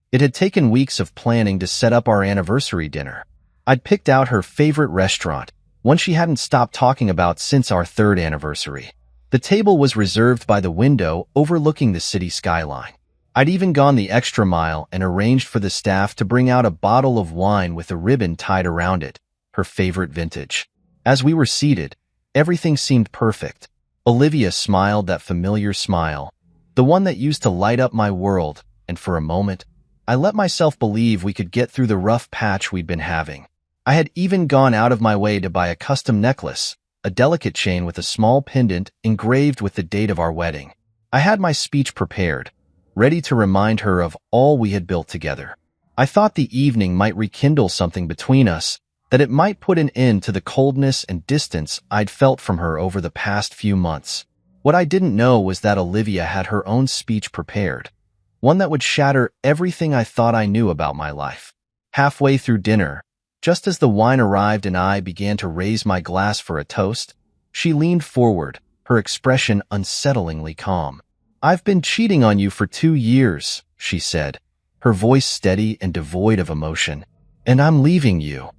It had taken weeks of planning to set up our anniversary dinner. I'd picked out her favorite restaurant, one she hadn't stopped talking about since our third anniversary. The table was reserved by the window overlooking the city skyline. I'd even gone the extra mile and arranged for the staff to bring out a bottle of wine with a ribbon tied around it, her favorite vintage. As we were seated, everything seemed perfect. Olivia smiled that familiar smile, the one that used to light up my world, and for a moment, I let myself believe we could get through the rough patch we'd been having. I had even gone out of my way to buy a custom necklace, a delicate chain with a small pendant engraved with the date of our wedding. I had my speech prepared, ready to remind her of all we had built together. I thought the evening might rekindle something between us, that it might put an end to the coldness and distance I'd felt from her over the past few months. What I didn't know was that Olivia had her own speech prepared, one that would shatter everything I thought I knew about my life. Halfway through dinner, just as the wine arrived and I began to raise my glass for a toast, she leaned forward, her expression unsettlingly calm. "I've been cheating on you for 2 years," she said, her voice steady and devoid of emotion. "And I'm leaving you."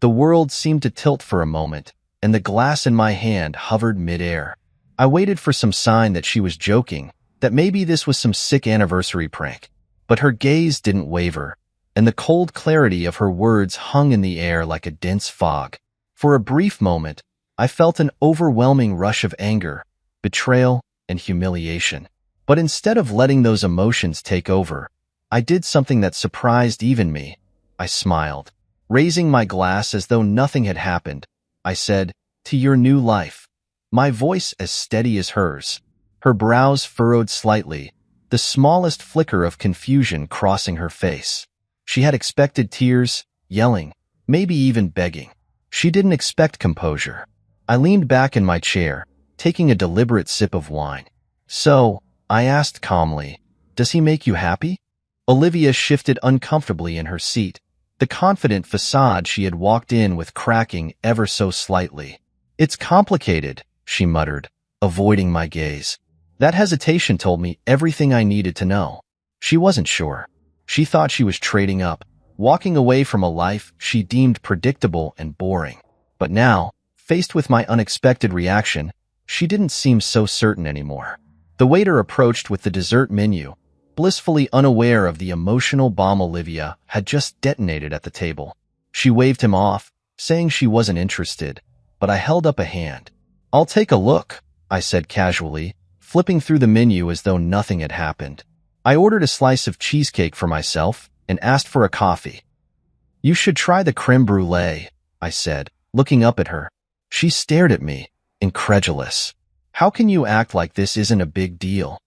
The world seemed to tilt for a moment, and the glass in my hand hovered midair. I waited for some sign that she was joking, that maybe this was some sick anniversary prank. But her gaze didn't waver, and the cold clarity of her words hung in the air like a dense fog. For a brief moment, I felt an overwhelming rush of anger, betrayal, and humiliation. But instead of letting those emotions take over, I did something that surprised even me. I smiled. Raising my glass as though nothing had happened, I said, "To your new life." My voice as steady as hers. Her brows furrowed slightly, the smallest flicker of confusion crossing her face. She had expected tears, yelling, maybe even begging. She didn't expect composure. I leaned back in my chair, taking a deliberate sip of wine. "So," I asked calmly, "does he make you happy?" Olivia shifted uncomfortably in her seat, the confident facade she had walked in with cracking ever so slightly. "It's complicated," she muttered, avoiding my gaze. That hesitation told me everything I needed to know. She wasn't sure. She thought she was trading up, walking away from a life she deemed predictable and boring. But now, faced with my unexpected reaction, she didn't seem so certain anymore. The waiter approached with the dessert menu, blissfully unaware of the emotional bomb Olivia had just detonated at the table. She waved him off, saying she wasn't interested, but I held up a hand. "I'll take a look," I said casually, flipping through the menu as though nothing had happened. I ordered a slice of cheesecake for myself and asked for a coffee. "You should try the creme brulee," I said, looking up at her. She stared at me, incredulous. "How can you act like this isn't a big deal?"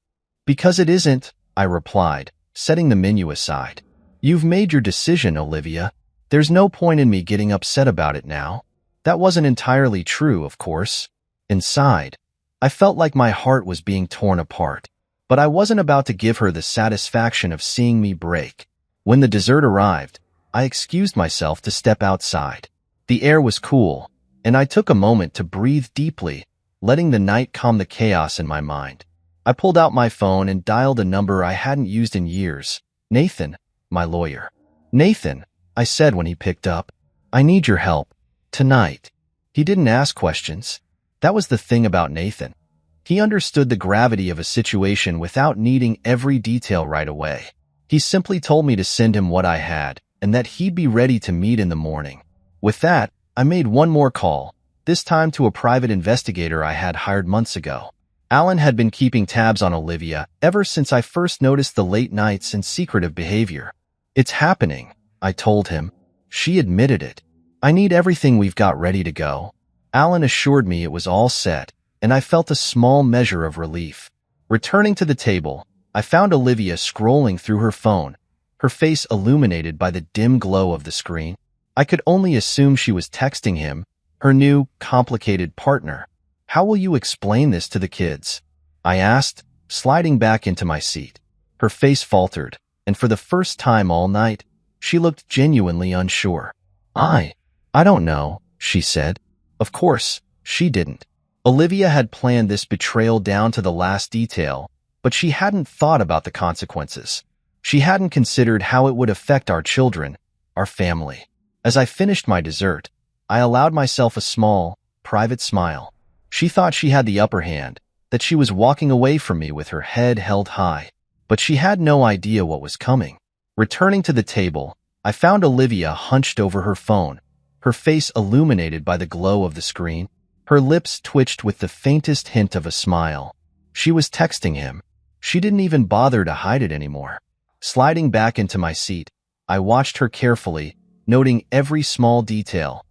"Because it isn't," I replied, setting the menu aside. "You've made your decision, Olivia. There's no point in me getting upset about it now." That wasn't entirely true, of course. Inside, I felt like my heart was being torn apart. But I wasn't about to give her the satisfaction of seeing me break. When the dessert arrived, I excused myself to step outside. The air was cool, and I took a moment to breathe deeply, letting the night calm the chaos in my mind. I pulled out my phone and dialed a number I hadn't used in years. "Nathan, my lawyer." "Nathan," I said when he picked up. "I need your help. Tonight." He didn't ask questions. That was the thing about Nathan. He understood the gravity of a situation without needing every detail right away. He simply told me to send him what I had, and that he'd be ready to meet in the morning. With that, I made one more call, this time to a private investigator I had hired months ago. Alan had been keeping tabs on Olivia ever since I first noticed the late nights and secretive behavior. "It's happening," I told him. She admitted it. "I need everything we've got ready to go." Alan assured me it was all set, and I felt a small measure of relief. Returning to the table, I found Olivia scrolling through her phone, her face illuminated by the dim glow of the screen. I could only assume she was texting him, her new, complicated partner. "How will you explain this to the kids?" I asked, sliding back into my seat. Her face faltered, and for the first time all night, she looked genuinely unsure. I don't know," she said. Of course, she didn't. Olivia had planned this betrayal down to the last detail, but she hadn't thought about the consequences. She hadn't considered how it would affect our children, our family. As I finished my dessert, I allowed myself a small, private smile. She thought she had the upper hand, that she was walking away from me with her head held high. But she had no idea what was coming. Returning to the table, I found Olivia hunched over her phone, her face illuminated by the glow of the screen. Her lips twitched with the faintest hint of a smile. She was texting him. She didn't even bother to hide it anymore. Sliding back into my seat, I watched her carefully, noting every small detail.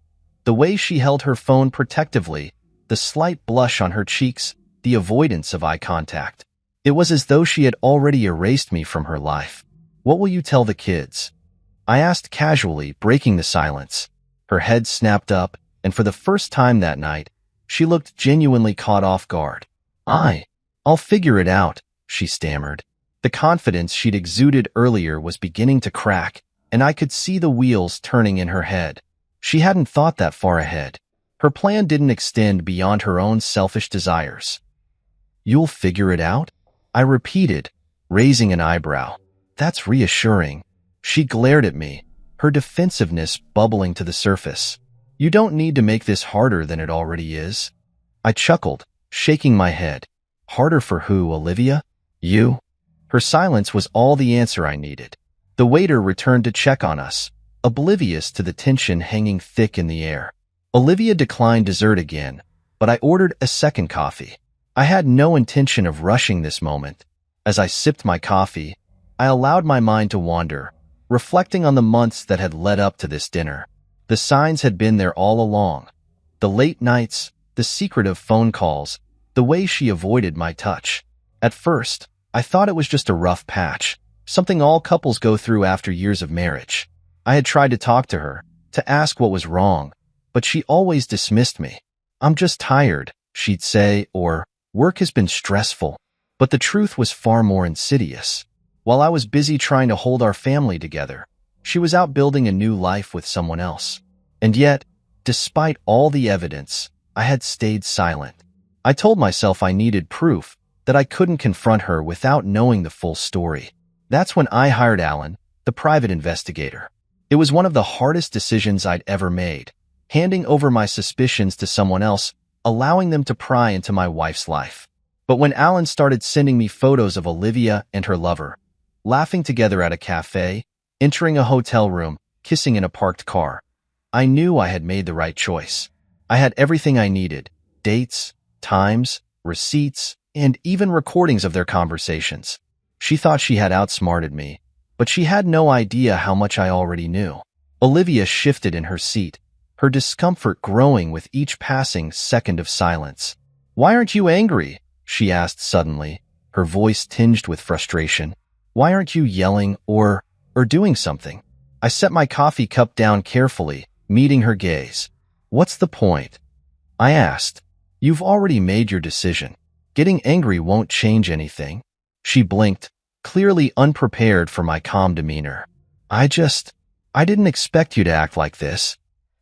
The way she held her phone protectively, the slight blush on her cheeks, the avoidance of eye contact. It was as though she had already erased me from her life. "What will you tell the kids?" I asked casually, breaking the silence. Her head snapped up, and for the first time that night, she looked genuinely caught off guard. I'll figure it out," she stammered. The confidence she'd exuded earlier was beginning to crack, and I could see the wheels turning in her head. She hadn't thought that far ahead. Her plan didn't extend beyond her own selfish desires. "You'll figure it out?" I repeated, raising an eyebrow. "That's reassuring." She glared at me, her defensiveness bubbling to the surface. "You don't need to make this harder than it already is." I chuckled, shaking my head. "Harder for who, Olivia? You?" Her silence was all the answer I needed. The waiter returned to check on us, oblivious to the tension hanging thick in the air. Olivia declined dessert again, but I ordered a second coffee. I had no intention of rushing this moment. As I sipped my coffee, I allowed my mind to wander, reflecting on the months that had led up to this dinner. The signs had been there all along. The late nights, the secretive phone calls, the way she avoided my touch. At first, I thought it was just a rough patch, something all couples go through after years of marriage. I had tried to talk to her, to ask what was wrong, but she always dismissed me. "I'm just tired," she'd say, or "Work has been stressful." But the truth was far more insidious. While I was busy trying to hold our family together, she was out building a new life with someone else. And yet, despite all the evidence, I had stayed silent. I told myself I needed proof, that I couldn't confront her without knowing the full story. That's when I hired Alan, the private investigator. It was one of the hardest decisions I'd ever made, handing over my suspicions to someone else, allowing them to pry into my wife's life. But when Alan started sending me photos of Olivia and her lover, laughing together at a cafe, entering a hotel room, kissing in a parked car, I knew I had made the right choice. I had everything I needed: dates, times, receipts, and even recordings of their conversations. She thought she had outsmarted me, but she had no idea how much I already knew. Olivia shifted in her seat, her discomfort growing with each passing second of silence. "Why aren't you angry?" she asked suddenly, her voice tinged with frustration. "Why aren't you yelling or doing something?" I set my coffee cup down carefully, meeting her gaze. "What's the point?" I asked. "You've already made your decision. Getting angry won't change anything." She blinked, clearly unprepared for my calm demeanor. I didn't expect you to act like this."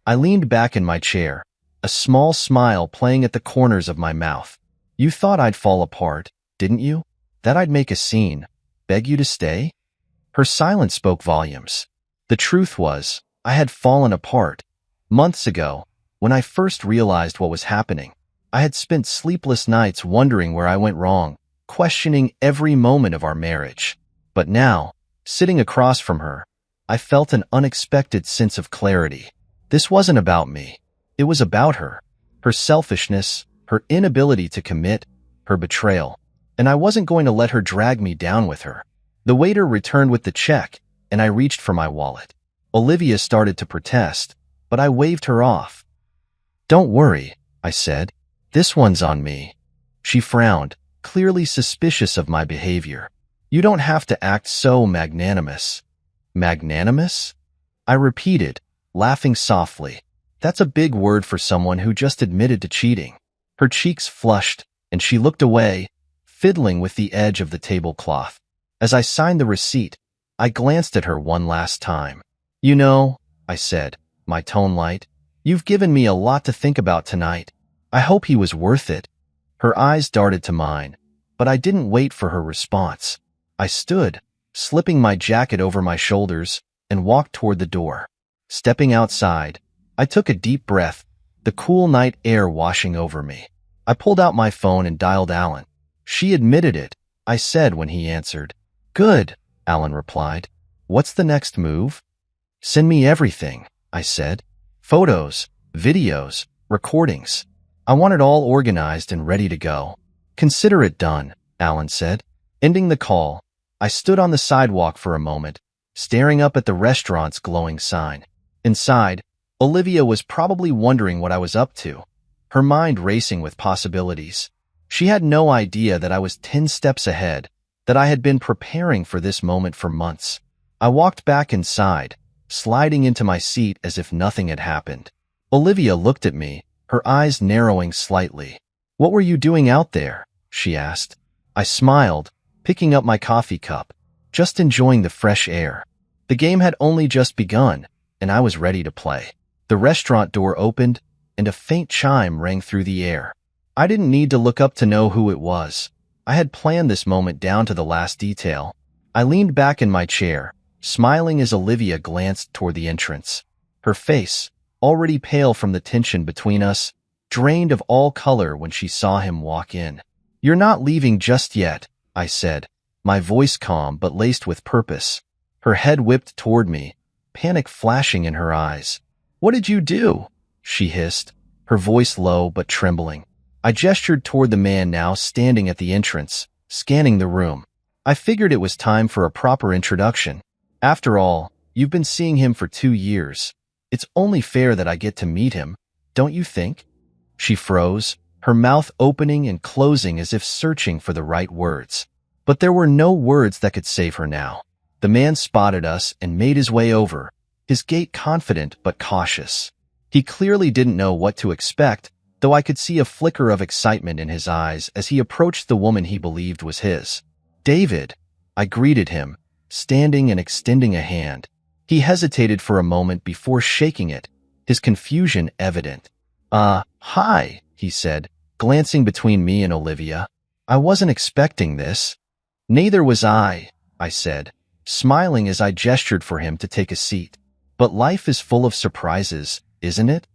I leaned back in my chair, a small smile playing at the corners of my mouth. "You thought I'd fall apart, didn't you? That I'd make a scene, beg you to stay?" Her silence spoke volumes. The truth was, I had fallen apart. Months ago, when I first realized what was happening, I had spent sleepless nights wondering where I went wrong, questioning every moment of our marriage. But now, sitting across from her, I felt an unexpected sense of clarity. This wasn't about me. It was about her. Her selfishness, her inability to commit, her betrayal. And I wasn't going to let her drag me down with her. The waiter returned with the check, and I reached for my wallet. Olivia started to protest, but I waved her off. "Don't worry," I said. "This one's on me." She frowned, clearly suspicious of my behavior. "You don't have to act so magnanimous." "Magnanimous?" I repeated, laughing softly. That's a big word for someone who just admitted to cheating. Her cheeks flushed, and she looked away, fiddling with the edge of the tablecloth. As I signed the receipt, I glanced at her one last time. "You know," I said, my tone light, "you've given me a lot to think about tonight. I hope he was worth it." Her eyes darted to mine, but I didn't wait for her response. I stood, slipping my jacket over my shoulders, and walked toward the door. Stepping outside, I took a deep breath, the cool night air washing over me. I pulled out my phone and dialed Alan. "She admitted it," I said when he answered. "Good," Alan replied. "What's the next move?" "Send me everything," I said. "Photos, videos, recordings. I want it all organized and ready to go." "Consider it done," Alan said. Ending the call, I stood on the sidewalk for a moment, staring up at the restaurant's glowing sign. Inside, Olivia was probably wondering what I was up to, her mind racing with possibilities. She had no idea that I was 10 steps ahead, that I had been preparing for this moment for months. I walked back inside, sliding into my seat as if nothing had happened. Olivia looked at me, her eyes narrowing slightly. "What were you doing out there?" she asked. I smiled, picking up my coffee cup, just enjoying the fresh air. The game had only just begun, and I was ready to play. The restaurant door opened, and a faint chime rang through the air. I didn't need to look up to know who it was. I had planned this moment down to the last detail. I leaned back in my chair, smiling as Olivia glanced toward the entrance. Her face, already pale from the tension between us, drained of all color when she saw him walk in. "You're not leaving just yet," I said, my voice calm but laced with purpose. Her head whipped toward me, panic flashing in her eyes. "What did you do?" she hissed, her voice low but trembling. I gestured toward the man now standing at the entrance, scanning the room. I figured it was time for a proper introduction. After all, you've been seeing him for 2 years. It's only fair that I get to meet him, don't you think? She froze, her mouth opening and closing as if searching for the right words. But there were no words that could save her now. The man spotted us and made his way over, his gait confident but cautious. He clearly didn't know what to expect, though I could see a flicker of excitement in his eyes as he approached the woman he believed was his. "David," I greeted him, standing and extending a hand. He hesitated for a moment before shaking it, his confusion evident. Hi," he said, glancing between me and Olivia. "I wasn't expecting this." "Neither was I," said, smiling as I gestured for him to take a seat. "But life is full of surprises, isn't it?"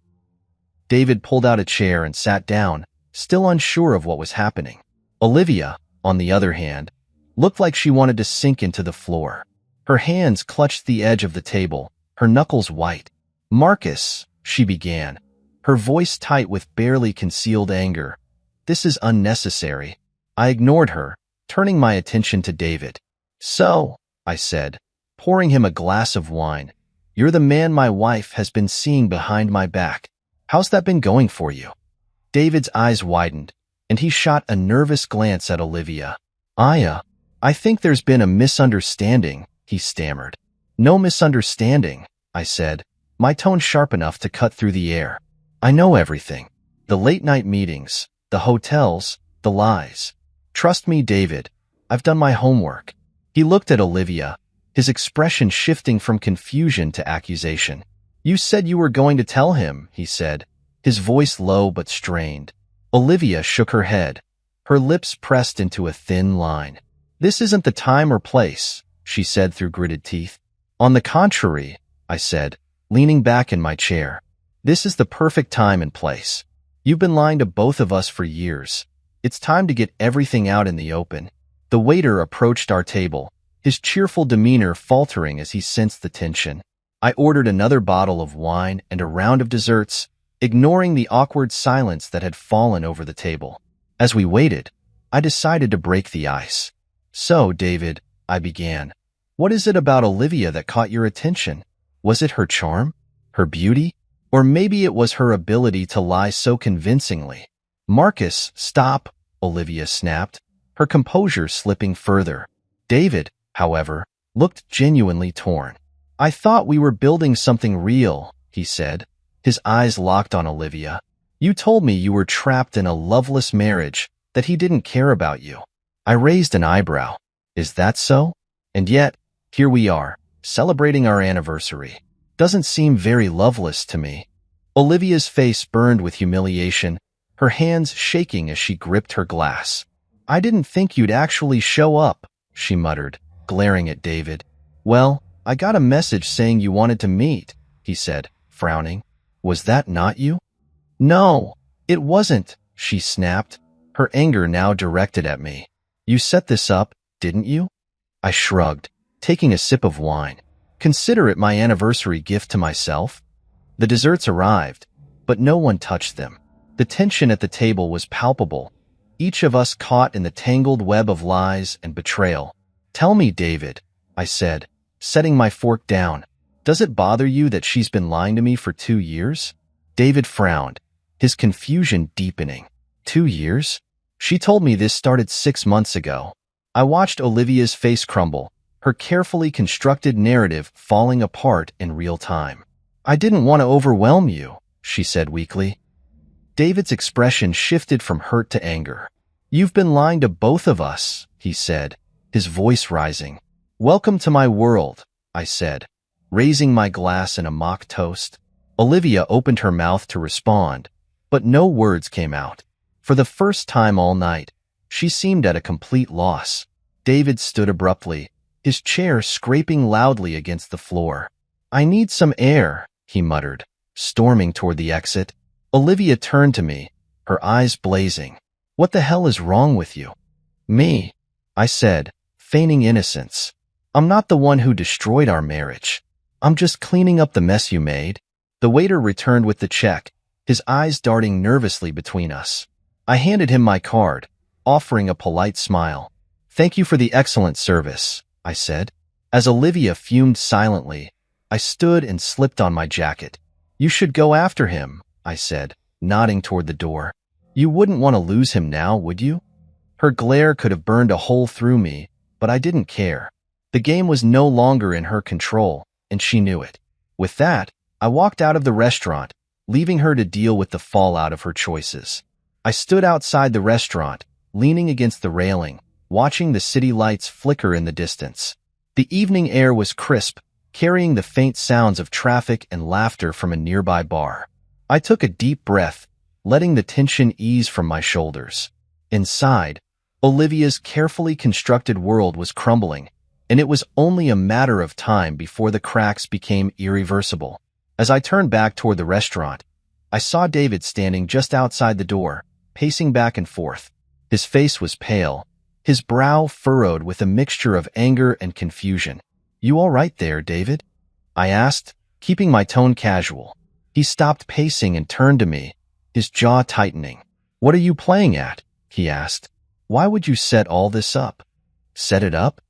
David pulled out a chair and sat down, still unsure of what was happening. Olivia, on the other hand, looked like she wanted to sink into the floor. Her hands clutched the edge of the table, her knuckles white. "Marcus," she began, her voice tight with barely concealed anger. "This is unnecessary." I ignored her, turning my attention to David. "So," I said, pouring him a glass of wine, "you're the man my wife has been seeing behind my back. How's that been going for you?" David's eyes widened, and he shot a nervous glance at Olivia. I think there's been a misunderstanding," he stammered. "No misunderstanding," I said, my tone sharp enough to cut through the air. "I know everything. The late-night meetings, the hotels, the lies. Trust me, David, I've done my homework." He looked at Olivia, his expression shifting from confusion to accusation. "You said you were going to tell him," he said, his voice low but strained. Olivia shook her head, her lips pressed into a thin line. "This isn't the time or place," she said through gritted teeth. "On the contrary," I said, leaning back in my chair. "This is the perfect time and place. You've been lying to both of us for years. It's time to get everything out in the open." The waiter approached our table, his cheerful demeanor faltering as he sensed the tension. I ordered another bottle of wine and a round of desserts, ignoring the awkward silence that had fallen over the table. As we waited, I decided to break the ice. "So, David," I began, "what is it about Olivia that caught your attention? Was it her charm? Her beauty? Or maybe it was her ability to lie so convincingly?" "Marcus, stop," Olivia snapped, her composure slipping further. David, however, looked genuinely torn. "I thought we were building something real," he said, his eyes locked on Olivia. "You told me you were trapped in a loveless marriage, that he didn't care about you." I raised an eyebrow. "Is that so? And yet, here we are, celebrating our anniversary. Doesn't seem very loveless to me." Olivia's face burned with humiliation, her hands shaking as she gripped her glass. "I didn't think you'd actually show up," she muttered, glaring at David. Well, I got a message saying you wanted to meet, he said, frowning. Was that not you? No, it wasn't, she snapped, her anger now directed at me. You set this up, didn't you? I shrugged, taking a sip of wine. Consider it my anniversary gift to myself. The desserts arrived, but no one touched them. The tension at the table was palpable, each of us caught in the tangled web of lies and betrayal. Tell me, David, I said, setting my fork down. Does it bother you that she's been lying to me for 2 years? David frowned, his confusion deepening. 2 years? She told me this started 6 months ago. I watched Olivia's face crumble, her carefully constructed narrative falling apart in real time. I didn't want to overwhelm you, she said weakly. David's expression shifted from hurt to anger. You've been lying to both of us, he said, his voice rising. Welcome to my world, I said, raising my glass in a mock toast. Olivia opened her mouth to respond, but no words came out. For the first time all night, she seemed at a complete loss. David stood abruptly, his chair scraping loudly against the floor. I need some air, he muttered, storming toward the exit. Olivia turned to me, her eyes blazing. What the hell is wrong with you? Me, I said, feigning innocence. I'm not the one who destroyed our marriage. I'm just cleaning up the mess you made. The waiter returned with the check, his eyes darting nervously between us. I handed him my card, offering a polite smile. Thank you for the excellent service, I said. As Olivia fumed silently, I stood and slipped on my jacket. You should go after him, I said, nodding toward the door. You wouldn't want to lose him now, would you? Her glare could have burned a hole through me, but I didn't care. The game was no longer in her control, and she knew it. With that, I walked out of the restaurant, leaving her to deal with the fallout of her choices. I stood outside the restaurant, leaning against the railing, watching the city lights flicker in the distance. The evening air was crisp, carrying the faint sounds of traffic and laughter from a nearby bar. I took a deep breath, letting the tension ease from my shoulders. Inside, Olivia's carefully constructed world was crumbling, and it was only a matter of time before the cracks became irreversible. As I turned back toward the restaurant, I saw David standing just outside the door, pacing back and forth. His face was pale, his brow furrowed with a mixture of anger and confusion. You all right there, David? I asked, keeping my tone casual. He stopped pacing and turned to me, his jaw tightening. What are you playing at? He asked. Why would you set all this up? Set it up?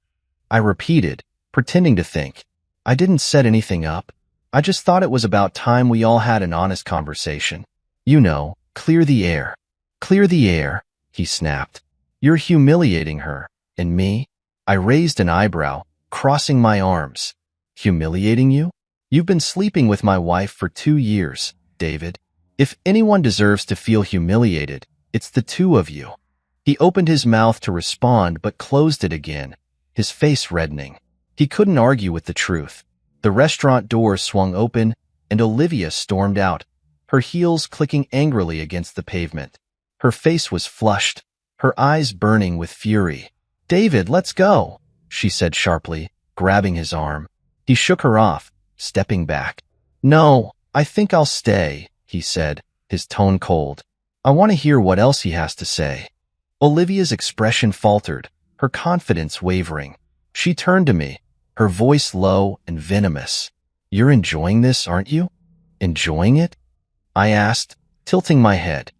I repeated, pretending to think. I didn't set anything up. I just thought it was about time we all had an honest conversation. You know, clear the air. Clear the air, he snapped. You're humiliating her. And me? I raised an eyebrow, crossing my arms. Humiliating you? You've been sleeping with my wife for 2 years, David. If anyone deserves to feel humiliated, it's the two of you. He opened his mouth to respond but closed it again, his face reddening. He couldn't argue with the truth. The restaurant door swung open, and Olivia stormed out, her heels clicking angrily against the pavement. Her face was flushed, her eyes burning with fury. David, let's go, she said sharply, grabbing his arm. He shook her off, stepping back. No, I think I'll stay, he said, his tone cold. I want to hear what else he has to say. Olivia's expression faltered, her confidence wavering. She turned to me, her voice low and venomous. You're enjoying this, aren't you? Enjoying it? I asked, tilting my head.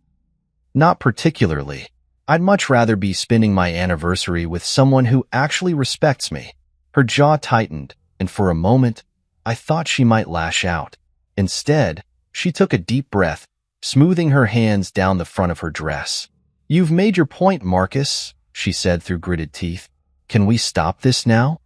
Not particularly. I'd much rather be spending my anniversary with someone who actually respects me. Her jaw tightened, and for a moment, I thought she might lash out. Instead, she took a deep breath, smoothing her hands down the front of her dress. You've made your point, Marcus, she said through gritted teeth. Can we stop this now?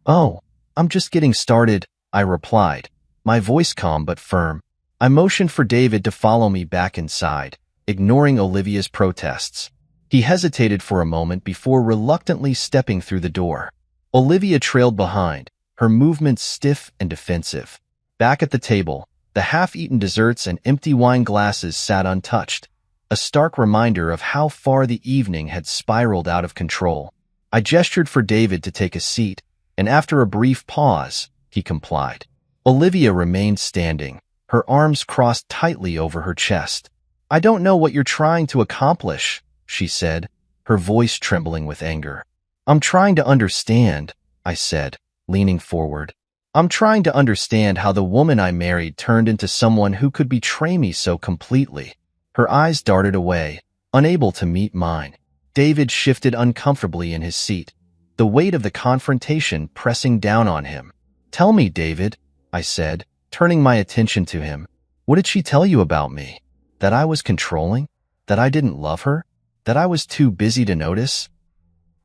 Oh, I'm just getting started, I replied, my voice calm but firm. I motioned for David to follow me back inside, ignoring Olivia's protests. He hesitated for a moment before reluctantly stepping through the door. Olivia trailed behind, her movements stiff and defensive. Back at the table, the half-eaten desserts and empty wine glasses sat untouched, a stark reminder of how far the evening had spiraled out of control. I gestured for David to take a seat, and after a brief pause, he complied. Olivia remained standing, her arms crossed tightly over her chest. I don't know what you're trying to accomplish, she said, her voice trembling with anger. I'm trying to understand, I said, leaning forward. I'm trying to understand how the woman I married turned into someone who could betray me so completely. Her eyes darted away, unable to meet mine. David shifted uncomfortably in his seat, the weight of the confrontation pressing down on him. Tell me, David, I said, turning my attention to him. What did she tell you about me? That I was controlling? That I didn't love her? That I was too busy to notice?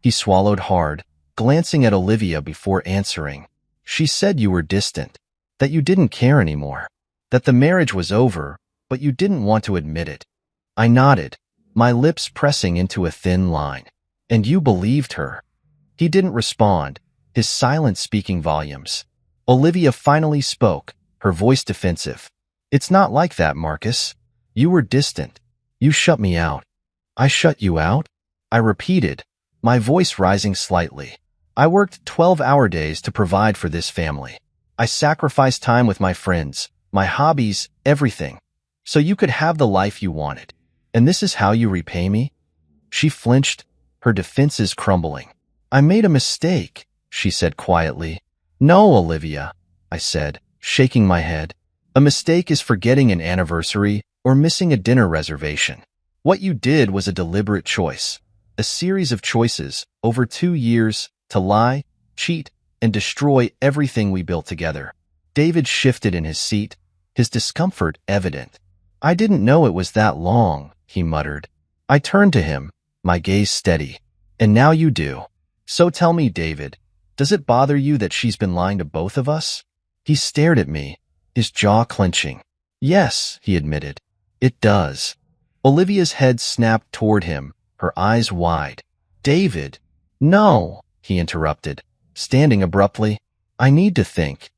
He swallowed hard, glancing at Olivia before answering. She said you were distant, that you didn't care anymore, that the marriage was over, but you didn't want to admit it. I nodded, my lips pressing into a thin line. And you believed her. He didn't respond, his silence speaking volumes. Olivia finally spoke, her voice defensive. It's not like that, Marcus. You were distant. You shut me out. I shut you out? I repeated, my voice rising slightly. I worked 12-hour days to provide for this family. I sacrificed time with my friends, my hobbies, everything, so you could have the life you wanted. And this is how you repay me? She flinched, her defenses crumbling. I made a mistake, she said quietly. No, Olivia, I said, shaking my head. A mistake is forgetting an anniversary or missing a dinner reservation. What you did was a deliberate choice, a series of choices over 2 years to lie, cheat, and destroy everything we built together. David shifted in his seat, his discomfort evident. I didn't know it was that long, he muttered. I turned to him, my gaze steady. And now you do. So tell me, David, does it bother you that she's been lying to both of us? He stared at me, his jaw clenching. Yes, he admitted. It does. Olivia's head snapped toward him, her eyes wide. David, no, he interrupted, standing abruptly. I need to think.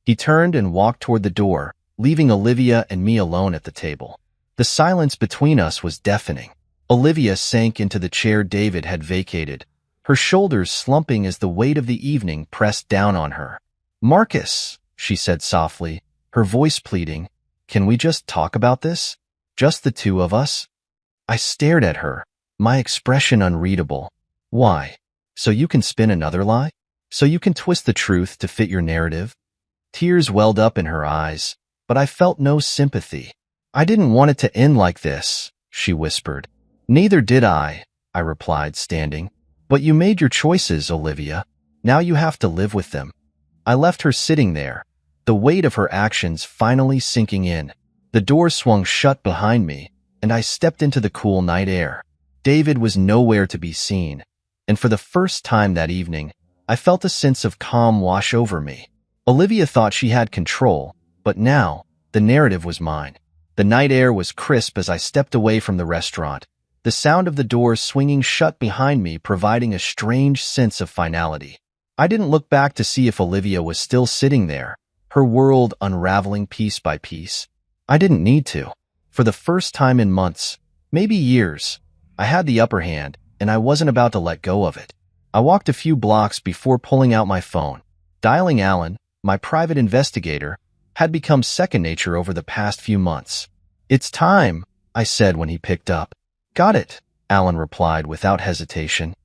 He turned and walked toward the door, leaving Olivia and me alone at the table. The silence between us was deafening. Olivia sank into the chair David had vacated, her shoulders slumping as the weight of the evening pressed down on her. Marcus, she said softly, her voice pleading, can we just talk about this? Just the two of us? I stared at her, my expression unreadable. Why? So you can spin another lie? So you can twist the truth to fit your narrative? Tears welled up in her eyes, but I felt no sympathy. I didn't want it to end like this, she whispered. Neither did I replied, standing. But you made your choices, Olivia. Now you have to live with them. I left her sitting there, the weight of her actions finally sinking in. The door swung shut behind me, and I stepped into the cool night air. David was nowhere to be seen, and for the first time that evening, I felt a sense of calm wash over me. Olivia thought she had control, but now, the narrative was mine. The night air was crisp as I stepped away from the restaurant, the sound of the door swinging shut behind me providing a strange sense of finality. I didn't look back to see if Olivia was still sitting there, her world unraveling piece by piece. I didn't need to. For the first time in months, maybe years, I had the upper hand, and I wasn't about to let go of it. I walked a few blocks before pulling out my phone. Dialing Alan, my private investigator, had become second nature over the past few months. It's time, I said when he picked up. Got it, Alan replied without hesitation.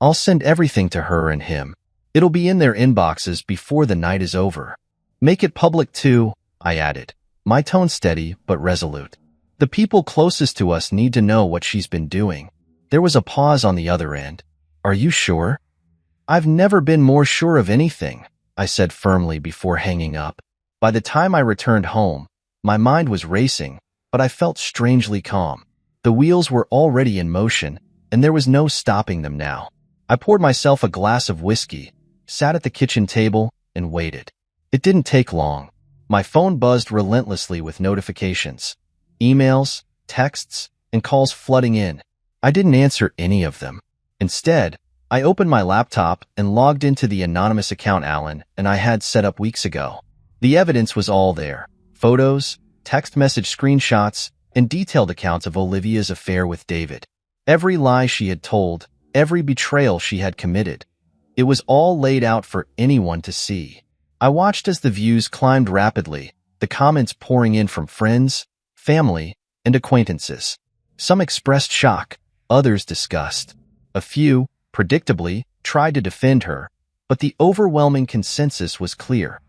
I'll send everything to her and him. It'll be in their inboxes before the night is over. Make it public too, I added, my tone steady but resolute. The people closest to us need to know what she's been doing. There was a pause on the other end. Are you sure? I've never been more sure of anything, I said firmly before hanging up. By the time I returned home, my mind was racing, but I felt strangely calm. The wheels were already in motion, and there was no stopping them now. I poured myself a glass of whiskey, sat at the kitchen table, and waited. It didn't take long. My phone buzzed relentlessly with notifications, emails, texts, and calls flooding in. I didn't answer any of them. Instead, I opened my laptop and logged into the anonymous account Alan and I had set up weeks ago. The evidence was all there. Photos, text message screenshots, and detailed accounts of Olivia's affair with David. Every lie she had told, every betrayal she had committed. It was all laid out for anyone to see. I watched as the views climbed rapidly, the comments pouring in from friends, family, and acquaintances. Some expressed shock, others disgust. A few, predictably, tried to defend her, but the overwhelming consensus was clear.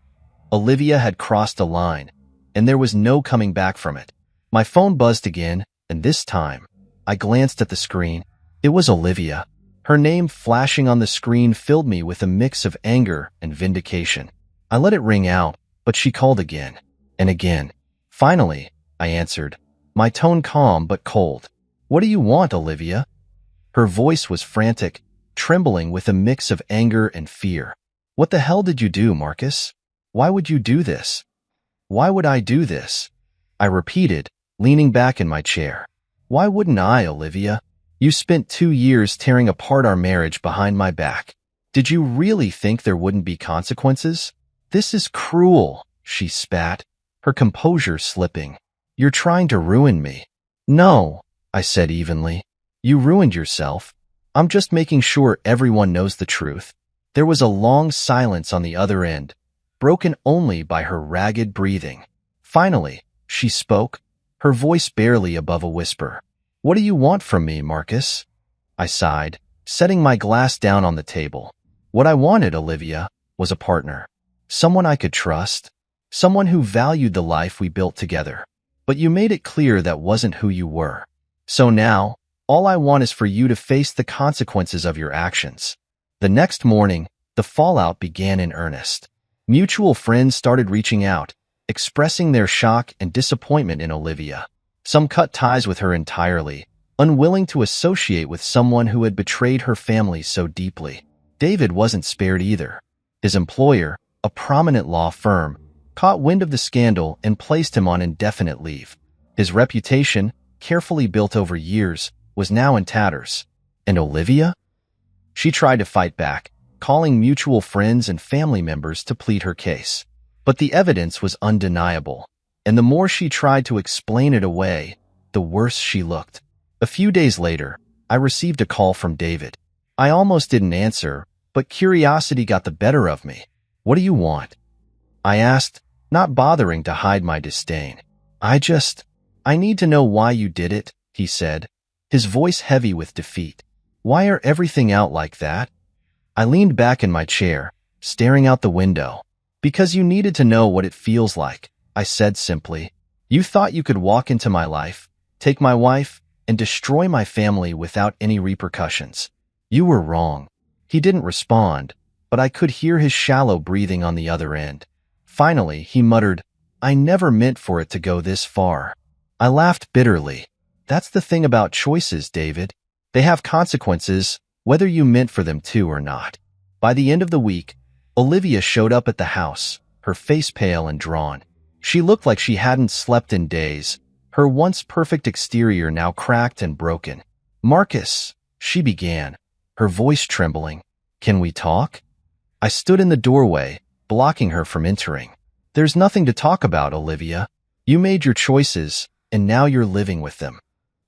Olivia had crossed a line, and there was no coming back from it. My phone buzzed again, and this time, I glanced at the screen. It was Olivia. Her name flashing on the screen filled me with a mix of anger and vindication. I let it ring out, but she called again, and again. Finally, I answered, my tone calm but cold. What do you want, Olivia? Her voice was frantic, trembling with a mix of anger and fear. What the hell did you do, Marcus? Why would you do this? Why would I do this? I repeated, leaning back in my chair. Why wouldn't I, Olivia? You spent 2 years tearing apart our marriage behind my back. Did you really think there wouldn't be consequences? This is cruel, she spat, her composure slipping. You're trying to ruin me. No, I said evenly. You ruined yourself. I'm just making sure everyone knows the truth. There was a long silence on the other end, broken only by her ragged breathing. Finally, she spoke, her voice barely above a whisper. What do you want from me, Marcus? I sighed, setting my glass down on the table. What I wanted, Olivia, was a partner. Someone I could trust. Someone who valued the life we built together. But you made it clear that wasn't who you were. So now, all I want is for you to face the consequences of your actions. The next morning, the fallout began in earnest. Mutual friends started reaching out, expressing their shock and disappointment in Olivia. Some cut ties with her entirely, unwilling to associate with someone who had betrayed her family so deeply. David wasn't spared either. His employer, a prominent law firm, caught wind of the scandal and placed him on indefinite leave. His reputation, carefully built over years, was now in tatters. And Olivia? She tried to fight back, calling mutual friends and family members to plead her case. But the evidence was undeniable, and the more she tried to explain it away, the worse she looked. A few days later, I received a call from David. I almost didn't answer, but curiosity got the better of me. What do you want? I asked, not bothering to hide my disdain. I need to know why you did it, he said, his voice heavy with defeat. Why are everything out like that? I leaned back in my chair, staring out the window. Because you needed to know what it feels like, I said simply. You thought you could walk into my life, take my wife, and destroy my family without any repercussions. You were wrong. He didn't respond, but I could hear his shallow breathing on the other end. Finally, he muttered, I never meant for it to go this far. I laughed bitterly. That's the thing about choices, David. They have consequences, whether you meant for them to or not. By the end of the week, Olivia showed up at the house, her face pale and drawn. She looked like she hadn't slept in days, her once perfect exterior now cracked and broken. Marcus, she began, her voice trembling. Can we talk? I stood in the doorway, blocking her from entering. There's nothing to talk about, Olivia. You made your choices, and now you're living with them.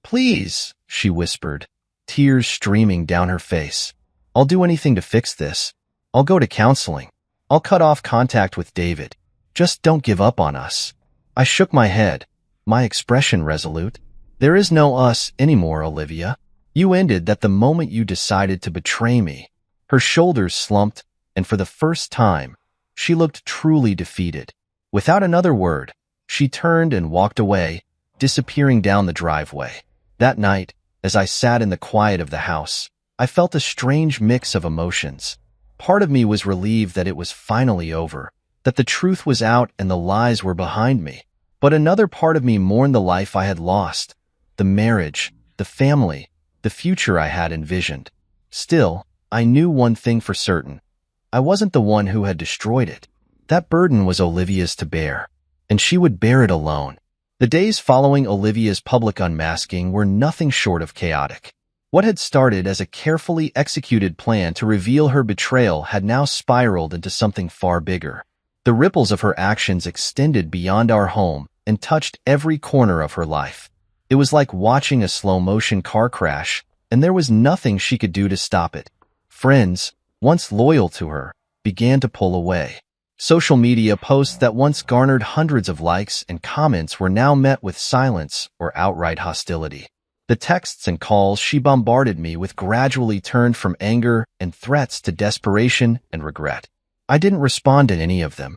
Please, she whispered, tears streaming down her face. I'll do anything to fix this. I'll go to counseling. I'll cut off contact with David. Just don't give up on us. I shook my head, my expression resolute. There is no us anymore, Olivia. You ended that the moment you decided to betray me. Her shoulders slumped, and for the first time, she looked truly defeated. Without another word, she turned and walked away, disappearing down the driveway. That night, as I sat in the quiet of the house, I felt a strange mix of emotions. Part of me was relieved that it was finally over, that the truth was out and the lies were behind me. But another part of me mourned the life I had lost, the marriage, the family, the future I had envisioned. Still, I knew one thing for certain. I wasn't the one who had destroyed it. That burden was Olivia's to bear, and she would bear it alone. The days following Olivia's public unmasking were nothing short of chaotic. What had started as a carefully executed plan to reveal her betrayal had now spiraled into something far bigger. The ripples of her actions extended beyond our home and touched every corner of her life. It was like watching a slow-motion car crash, and there was nothing she could do to stop it. Friends, once loyal to her, began to pull away. Social media posts that once garnered hundreds of likes and comments were now met with silence or outright hostility. The texts and calls she bombarded me with gradually turned from anger and threats to desperation and regret. I didn't respond to any of them.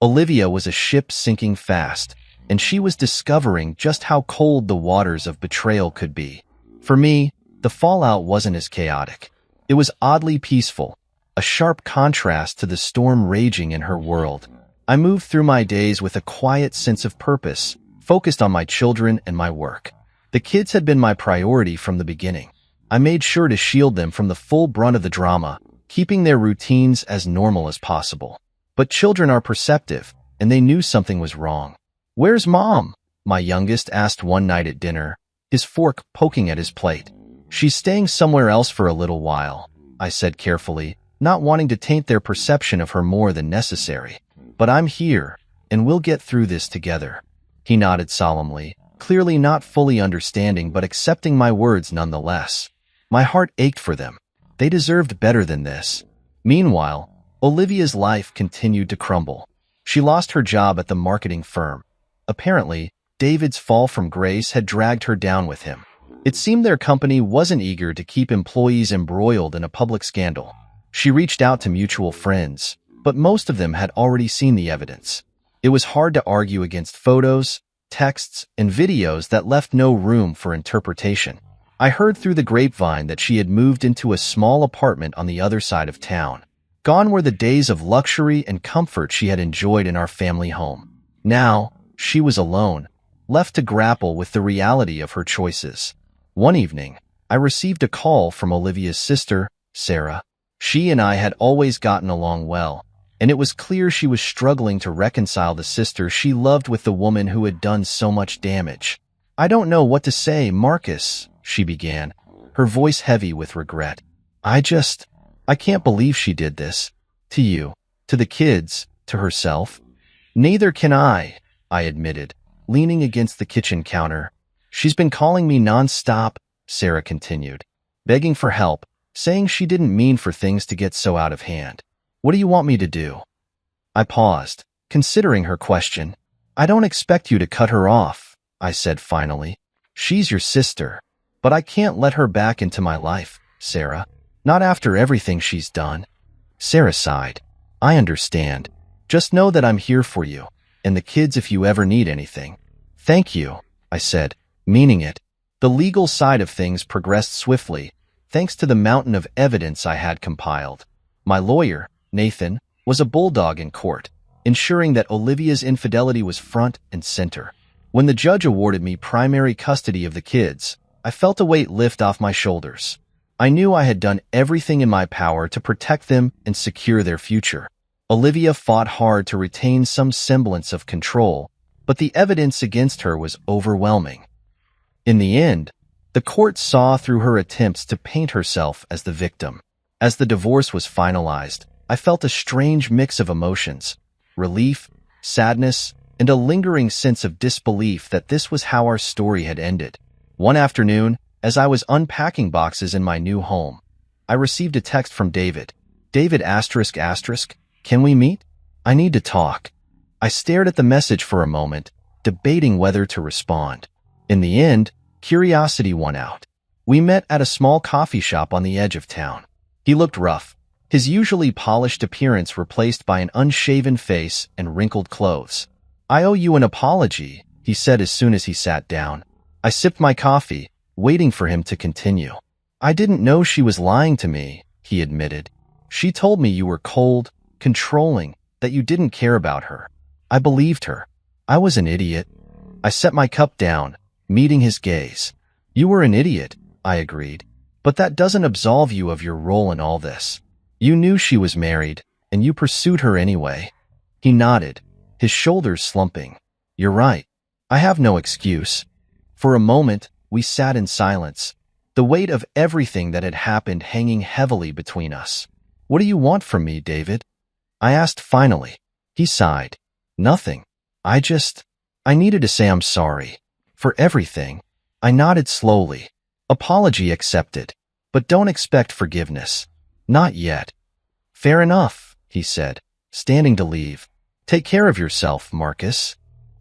Olivia was a ship sinking fast, and she was discovering just how cold the waters of betrayal could be. For me, the fallout wasn't as chaotic. It was oddly peaceful, a sharp contrast to the storm raging in her world. I moved through my days with a quiet sense of purpose, focused on my children and my work. The kids had been my priority from the beginning. I made sure to shield them from the full brunt of the drama, keeping their routines as normal as possible. But children are perceptive, and they knew something was wrong. "Where's Mom?" my youngest asked one night at dinner, his fork poking at his plate. "She's staying somewhere else for a little while," I said carefully, not wanting to taint their perception of her more than necessary. "But I'm here, and we'll get through this together." He nodded solemnly, clearly not fully understanding but accepting my words nonetheless. My heart ached for them. They deserved better than this. Meanwhile, Olivia's life continued to crumble. She lost her job at the marketing firm. Apparently, David's fall from grace had dragged her down with him. It seemed their company wasn't eager to keep employees embroiled in a public scandal. She reached out to mutual friends, but most of them had already seen the evidence. It was hard to argue against photos, texts, and videos that left no room for interpretation. I heard through the grapevine that she had moved into a small apartment on the other side of town. Gone were the days of luxury and comfort she had enjoyed in our family home. Now, she was alone, left to grapple with the reality of her choices. One evening, I received a call from Olivia's sister, Sarah. She and I had always gotten along well, and it was clear she was struggling to reconcile the sister she loved with the woman who had done so much damage. "I don't know what to say, Marcus," she began, her voice heavy with regret. I can't believe she did this. To you, to the kids, to herself." "Neither can I admitted, leaning against the kitchen counter. "She's been calling me non-stop," Sarah continued, begging for help, saying she didn't mean for things to get so out of hand. "What do you want me to do?" I paused, considering her question. "I don't expect you to cut her off," I said finally. "She's your sister, but I can't let her back into my life, Sarah. Not after everything she's done." Sarah sighed. "I understand. Just know that I'm here for you, and the kids if you ever need anything." "Thank you," I said, meaning it. The legal side of things progressed swiftly, thanks to the mountain of evidence I had compiled. My lawyer, Nathan, was a bulldog in court, ensuring that Olivia's infidelity was front and center. When the judge awarded me primary custody of the kids, I felt a weight lift off my shoulders. I knew I had done everything in my power to protect them and secure their future. Olivia fought hard to retain some semblance of control, but the evidence against her was overwhelming. In the end, the court saw through her attempts to paint herself as the victim. As the divorce was finalized, I felt a strange mix of emotions: relief, sadness, and a lingering sense of disbelief that this was how our story had ended. One afternoon, as I was unpacking boxes in my new home, I received a text from David. "David ***, can we meet? I need to talk." I stared at the message for a moment, debating whether to respond. In the end, curiosity won out. We met at a small coffee shop on the edge of town. He looked rough, his usually polished appearance replaced by an unshaven face and wrinkled clothes. "I owe you an apology," he said as soon as he sat down. I sipped my coffee, waiting for him to continue. "I didn't know she was lying to me," he admitted. "She told me you were cold, controlling, that you didn't care about her. I believed her. I was an idiot." I set my cup down, meeting his gaze. "You were an idiot," I agreed, "but that doesn't absolve you of your role in all this. You knew she was married, and you pursued her anyway." He nodded, his shoulders slumping. "You're right. I have no excuse." For a moment, we sat in silence, the weight of everything that had happened hanging heavily between us. "What do you want from me, David?" I asked finally. He sighed. "Nothing. I needed to say I'm sorry. For everything." I nodded slowly. "Apology accepted. But don't expect forgiveness. Not yet. Fair enough, he said, standing to leave. Take care of yourself, Marcus.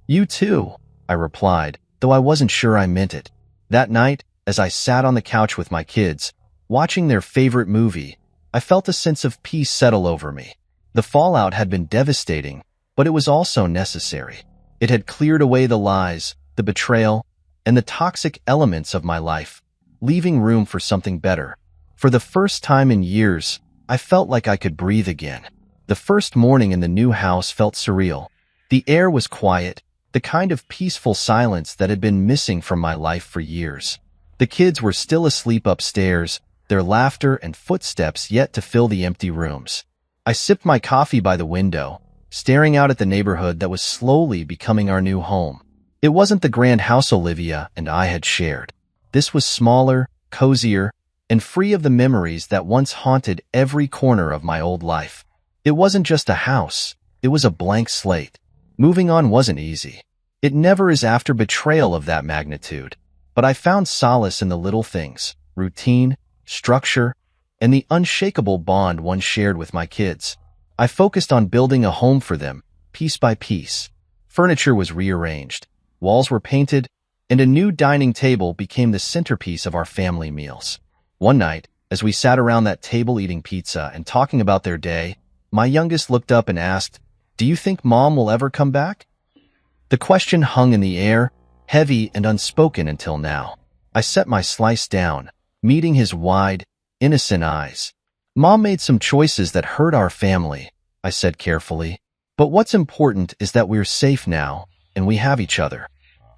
You too, I replied, though I wasn't sure I meant it. That night, as I sat on the couch with my kids, watching their favorite movie, I felt a sense of peace settle over me. The fallout had been devastating, but it was also necessary. It had cleared away the lies, the betrayal, and the toxic elements of my life, leaving room for something better. For the first time in years, I felt like I could breathe again. The first morning in the new house felt surreal. The air was quiet, the kind of peaceful silence that had been missing from my life for years. The kids were still asleep upstairs, their laughter and footsteps yet to fill the empty rooms. I sipped my coffee by the window, staring out at the neighborhood that was slowly becoming our new home. It wasn't the grand house Olivia and I had shared. This was smaller, cozier, and free of the memories that once haunted every corner of my old life. It wasn't just a house, it was a blank slate. Moving on wasn't easy. It never is after betrayal of that magnitude. But I found solace in the little things, routine, structure, and the unshakable bond one shared with my kids. I focused on building a home for them, piece by piece. Furniture was rearranged, walls were painted, and a new dining table became the centerpiece of our family meals. One night, as we sat around that table eating pizza and talking about their day, my youngest looked up and asked, "Do you think Mom will ever come back?" The question hung in the air, heavy and unspoken until now. I set my slice down, meeting his wide, innocent eyes. "Mom made some choices that hurt our family," I said carefully. "But what's important is that we're safe now, and we have each other."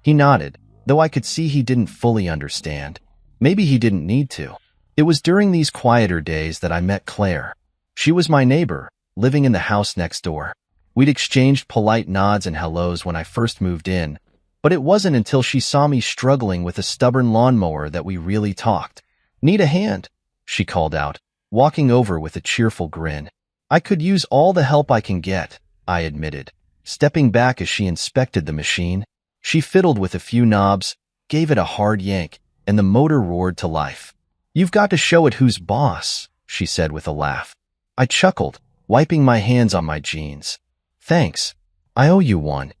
He nodded, though I could see he didn't fully understand. Maybe he didn't need to. It was during these quieter days that I met Claire. She was my neighbor, living in the house next door. We'd exchanged polite nods and hellos when I first moved in, but it wasn't until she saw me struggling with a stubborn lawnmower that we really talked. "Need a hand?" she called out, walking over with a cheerful grin. "I could use all the help I can get," I admitted, stepping back as she inspected the machine. She fiddled with a few knobs, gave it a hard yank, and the motor roared to life. "You've got to show it who's boss," she said with a laugh. I chuckled, wiping my hands on my jeans. "Thanks. I owe you one."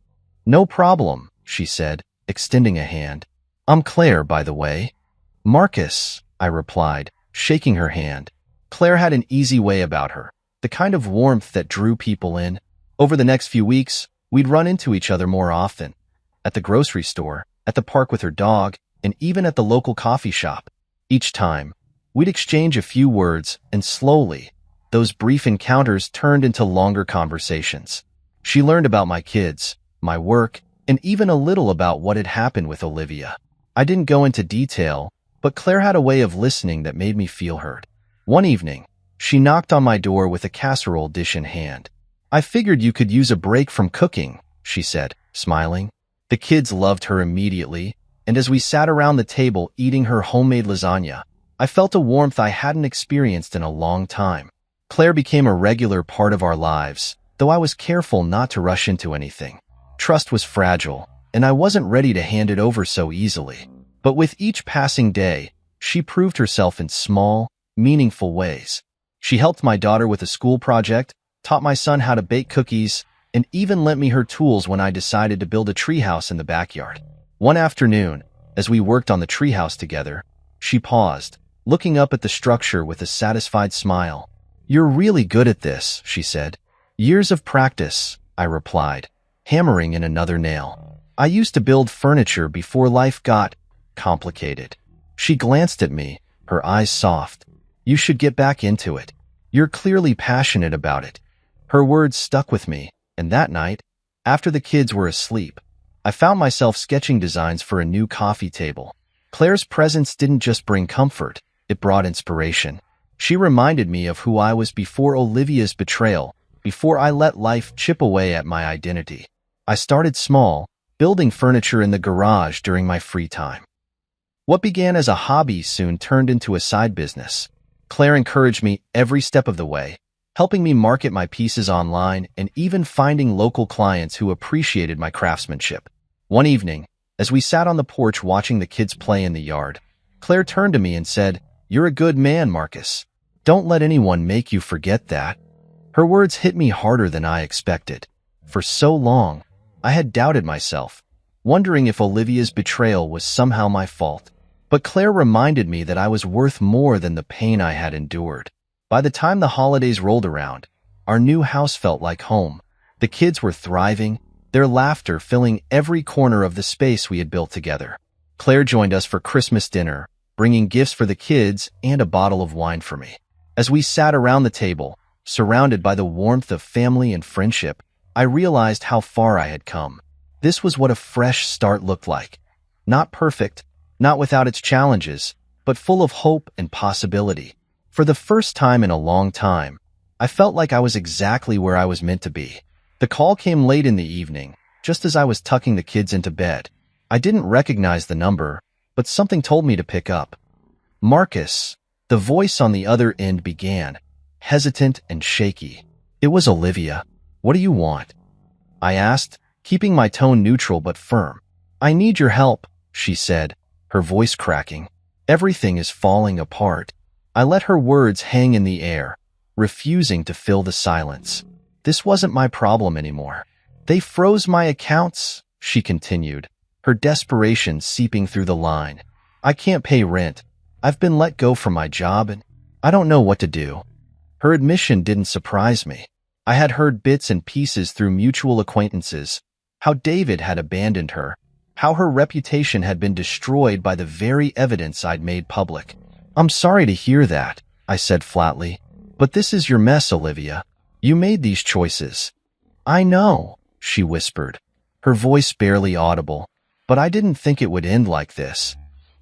"No problem," she said, extending a hand. "I'm Claire, by the way." "Marcus," I replied, shaking her hand. Claire had an easy way about her, the kind of warmth that drew people in. Over the next few weeks, we'd run into each other more often. At the grocery store, at the park with her dog, and even at the local coffee shop. Each time, we'd exchange a few words, and slowly, those brief encounters turned into longer conversations. She learned about my kids, my work, and even a little about what had happened with Olivia. I didn't go into detail, but Claire had a way of listening that made me feel heard. One evening, she knocked on my door with a casserole dish in hand. "I figured you could use a break from cooking," she said, smiling. The kids loved her immediately, and as we sat around the table eating her homemade lasagna, I felt a warmth I hadn't experienced in a long time. Claire became a regular part of our lives, though I was careful not to rush into anything. Trust was fragile, and I wasn't ready to hand it over so easily. But with each passing day, she proved herself in small, meaningful ways. She helped my daughter with a school project, taught my son how to bake cookies, and even lent me her tools when I decided to build a treehouse in the backyard. One afternoon, as we worked on the treehouse together, she paused, looking up at the structure with a satisfied smile. "You're really good at this," she said. "Years of practice," I replied, hammering in another nail. "I used to build furniture before life got complicated." She glanced at me, her eyes soft. "You should get back into it. You're clearly passionate about it." Her words stuck with me, and that night, after the kids were asleep, I found myself sketching designs for a new coffee table. Claire's presence didn't just bring comfort, it brought inspiration. She reminded me of who I was before Olivia's betrayal, before I let life chip away at my identity. I started small, building furniture in the garage during my free time. What began as a hobby soon turned into a side business. Claire encouraged me every step of the way, helping me market my pieces online and even finding local clients who appreciated my craftsmanship. One evening, as we sat on the porch watching the kids play in the yard, Claire turned to me and said, "You're a good man, Marcus. Don't let anyone make you forget that. Her words hit me harder than I expected. For so long, I had doubted myself, wondering if Olivia's betrayal was somehow my fault. But Claire reminded me that I was worth more than the pain I had endured. By the time the holidays rolled around, our new house felt like home. The kids were thriving, their laughter filling every corner of the space we had built together. Claire joined us for Christmas dinner, bringing gifts for the kids and a bottle of wine for me. As we sat around the table, surrounded by the warmth of family and friendship, I realized how far I had come. This was what a fresh start looked like. Not perfect, not without its challenges, but full of hope and possibility. For the first time in a long time, I felt like I was exactly where I was meant to be. The call came late in the evening, just as I was tucking the kids into bed. I didn't recognize the number, but something told me to pick up. Marcus, the voice on the other end began, hesitant and shaky. It was Olivia. What do you want? I asked, keeping my tone neutral but firm. I need your help, she said, her voice cracking. Everything is falling apart. I let her words hang in the air, refusing to fill the silence. This wasn't my problem anymore. They froze my accounts, she continued, her desperation seeping through the line. I can't pay rent. I've been let go from my job and I don't know what to do. Her admission didn't surprise me. I had heard bits and pieces through mutual acquaintances, how David had abandoned her, how her reputation had been destroyed by the very evidence I'd made public. I'm sorry to hear that, I said flatly, but this is your mess, Olivia. You made these choices. I know, she whispered, her voice barely audible, but I didn't think it would end like this.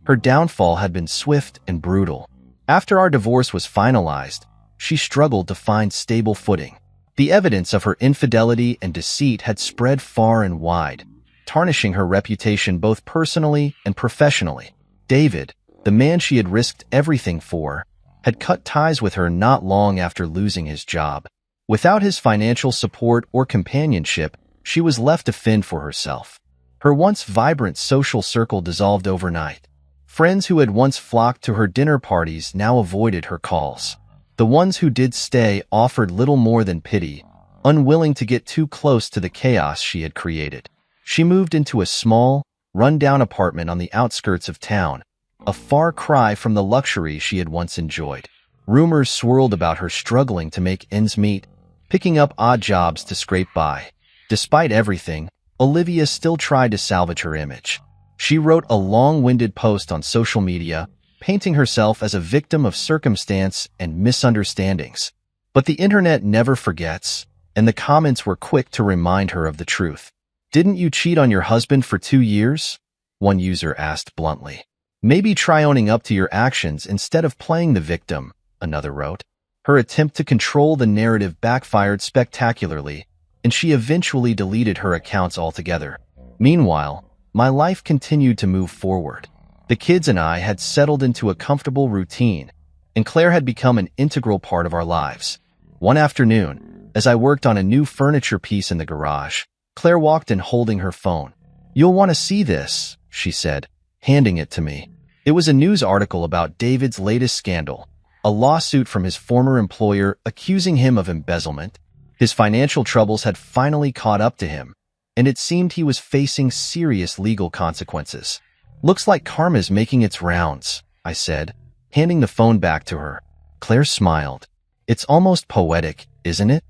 Her downfall had been swift and brutal. After our divorce was finalized, she struggled to find stable footing. The evidence of her infidelity and deceit had spread far and wide, tarnishing her reputation both personally and professionally. David, the man she had risked everything for, had cut ties with her not long after losing his job. Without his financial support or companionship, she was left to fend for herself. Her once vibrant social circle dissolved overnight. Friends who had once flocked to her dinner parties now avoided her calls. The ones who did stay offered little more than pity, unwilling to get too close to the chaos she had created. She moved into a small, run-down apartment on the outskirts of town, a far cry from the luxury she had once enjoyed. Rumors swirled about her struggling to make ends meet, picking up odd jobs to scrape by. Despite everything, Olivia still tried to salvage her image. She wrote a long-winded post on social media, painting herself as a victim of circumstance and misunderstandings. But the internet never forgets, and the comments were quick to remind her of the truth. Didn't you cheat on your husband for 2 years? One user asked bluntly. Maybe try owning up to your actions instead of playing the victim, another wrote. Her attempt to control the narrative backfired spectacularly, and she eventually deleted her accounts altogether. Meanwhile, my life continued to move forward. The kids and I had settled into a comfortable routine, and Claire had become an integral part of our lives. One afternoon, as I worked on a new furniture piece in the garage, Claire walked in holding her phone. You'll want to see this, she said, handing it to me. It was a news article about David's latest scandal, a lawsuit from his former employer accusing him of embezzlement. His financial troubles had finally caught up to him, and it seemed he was facing serious legal consequences. Looks like karma's making its rounds, I said, handing the phone back to her. Claire smiled. It's almost poetic, isn't it?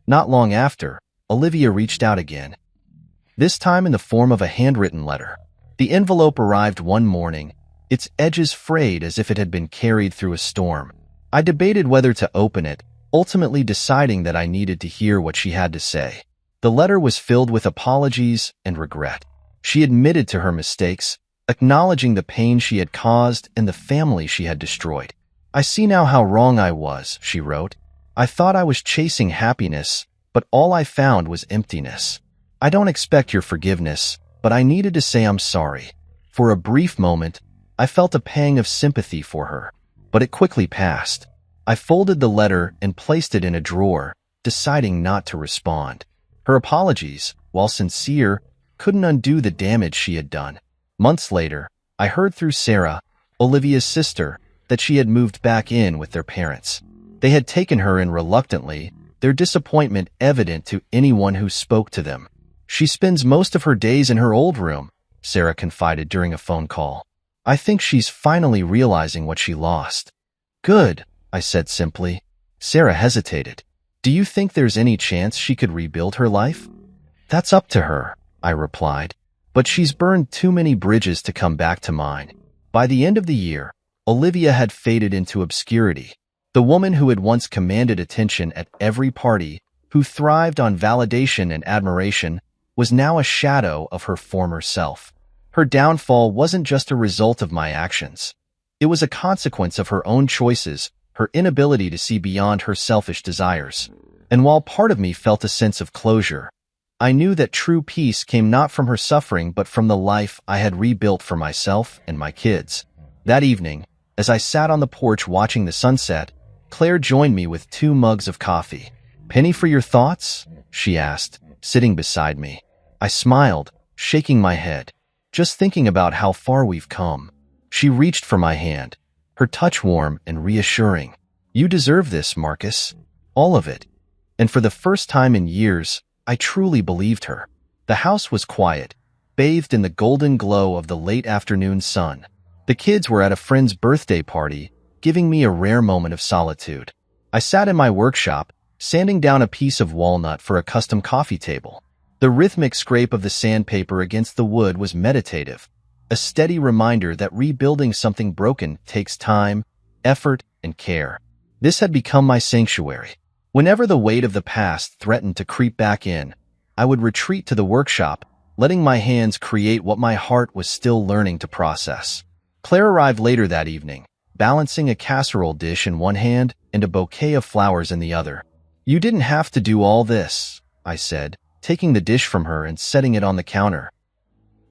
Not long after, Olivia reached out again, this time in the form of a handwritten letter. The envelope arrived one morning, its edges frayed as if it had been carried through a storm. I debated whether to open it, ultimately deciding that I needed to hear what she had to say. The letter was filled with apologies and regret. She admitted to her mistakes, acknowledging the pain she had caused and the family she had destroyed. I see now how wrong I was, she wrote. I thought I was chasing happiness, but all I found was emptiness. I don't expect your forgiveness, but I needed to say I'm sorry. For a brief moment, I felt a pang of sympathy for her, but it quickly passed. I folded the letter and placed it in a drawer, deciding not to respond. Her apologies, while sincere, couldn't undo the damage she had done. Months later, I heard through Sarah, Olivia's sister, that she had moved back in with their parents. They had taken her in reluctantly, their disappointment evident to anyone who spoke to them. "She spends most of her days in her old room," Sarah confided during a phone call. "I think she's finally realizing what she lost." "Good," I said simply. Sarah hesitated. "Do you think there's any chance she could rebuild her life?" "That's up to her," I replied. "But she's burned too many bridges to come back to mine." By the end of the year, Olivia had faded into obscurity. The woman who had once commanded attention at every party, who thrived on validation and admiration, was now a shadow of her former self. Her downfall wasn't just a result of my actions. It was a consequence of her own choices, her inability to see beyond her selfish desires. And while part of me felt a sense of closure, I knew that true peace came not from her suffering but from the life I had rebuilt for myself and my kids. That evening, as I sat on the porch watching the sunset, Claire joined me with 2 mugs of coffee. "Penny for your thoughts?" she asked, sitting beside me. I smiled, shaking my head. "Just thinking about how far we've come." She reached for my hand, her touch warm and reassuring. "You deserve this, Marcus. All of it." And for the first time in years, I truly believed her. The house was quiet, bathed in the golden glow of the late afternoon sun. The kids were at a friend's birthday party, giving me a rare moment of solitude. I sat in my workshop, sanding down a piece of walnut for a custom coffee table. The rhythmic scrape of the sandpaper against the wood was meditative, a steady reminder that rebuilding something broken takes time, effort, and care. This had become my sanctuary. Whenever the weight of the past threatened to creep back in, I would retreat to the workshop, letting my hands create what my heart was still learning to process. Claire arrived later that evening, balancing a casserole dish in one hand and a bouquet of flowers in the other. "You didn't have to do all this," I said, taking the dish from her and setting it on the counter.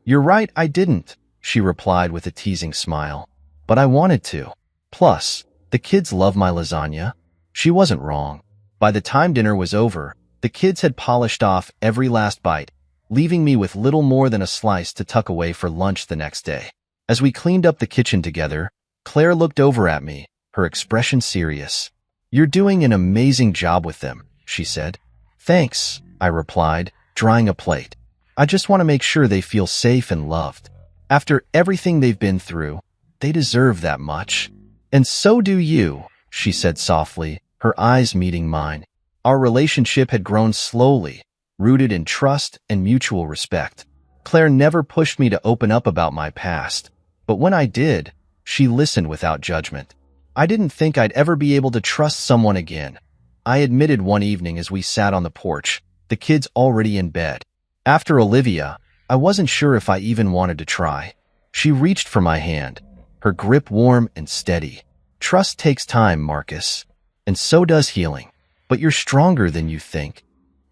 "You're right, I didn't," she replied with a teasing smile. "But I wanted to. Plus, the kids love my lasagna." She wasn't wrong. By the time dinner was over, the kids had polished off every last bite, leaving me with little more than a slice to tuck away for lunch the next day. As we cleaned up the kitchen together, Claire looked over at me, her expression serious. "You're doing an amazing job with them," she said. "Thanks," I replied, drying a plate. "I just want to make sure they feel safe and loved. After everything they've been through, they deserve that much." "And so do you," she said softly, her eyes meeting mine. Our relationship had grown slowly, rooted in trust and mutual respect. Claire never pushed me to open up about my past, but when I did, she listened without judgment. I didn't think I'd ever be able to trust someone again. I admitted one evening as we sat on the porch, the kids already in bed. After Olivia, I wasn't sure if I even wanted to try. She reached for my hand, her grip warm and steady. "Trust takes time, Marcus, and so does healing. But you're stronger than you think."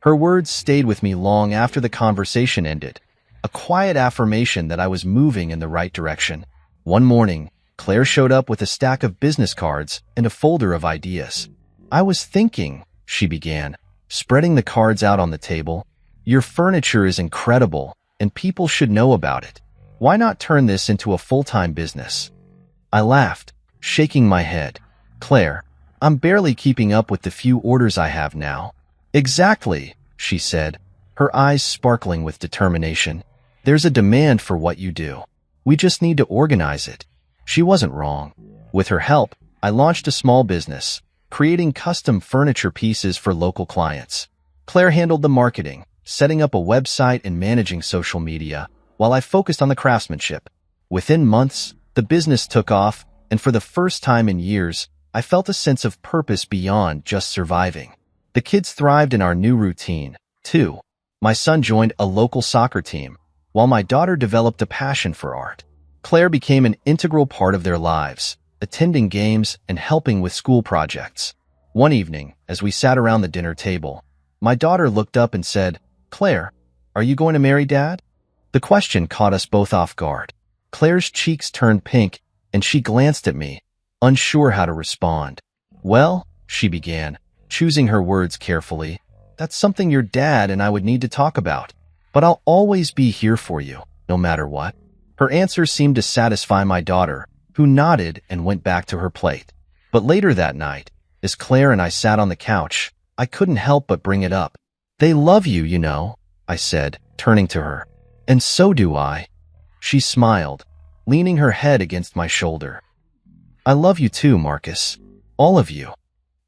Her words stayed with me long after the conversation ended, a quiet affirmation that I was moving in the right direction. One morning, Claire showed up with a stack of business cards and a folder of ideas. "I was thinking," she began, spreading the cards out on the table, "your furniture is incredible, and people should know about it. Why not turn this into a full-time business?" I laughed, shaking my head. "Claire, I'm barely keeping up with the few orders I have now." "Exactly," she said, her eyes sparkling with determination. "There's a demand for what you do. We just need to organize it." She wasn't wrong. With her help, I launched a small business, creating custom furniture pieces for local clients. Claire handled the marketing, setting up a website and managing social media, while I focused on the craftsmanship. Within months, the business took off, and for the first time in years, I felt a sense of purpose beyond just surviving. The kids thrived in our new routine, too. My son joined a local soccer team, while my daughter developed a passion for art. Claire became an integral part of their lives, attending games and helping with school projects. One evening, as we sat around the dinner table, my daughter looked up and said, "Claire, are you going to marry Dad?" The question caught us both off guard. Claire's cheeks turned pink, and she glanced at me, unsure how to respond. "Well," she began, choosing her words carefully, "that's something your dad and I would need to talk about. But I'll always be here for you, no matter what." Her answer seemed to satisfy my daughter, who nodded and went back to her plate. But later that night, As Claire and I sat on the couch, I couldn't help but bring it up. "They love you, you know," I said, turning to her. "And so do I." She smiled, leaning her head against my shoulder. "I love you too, Marcus. All of you."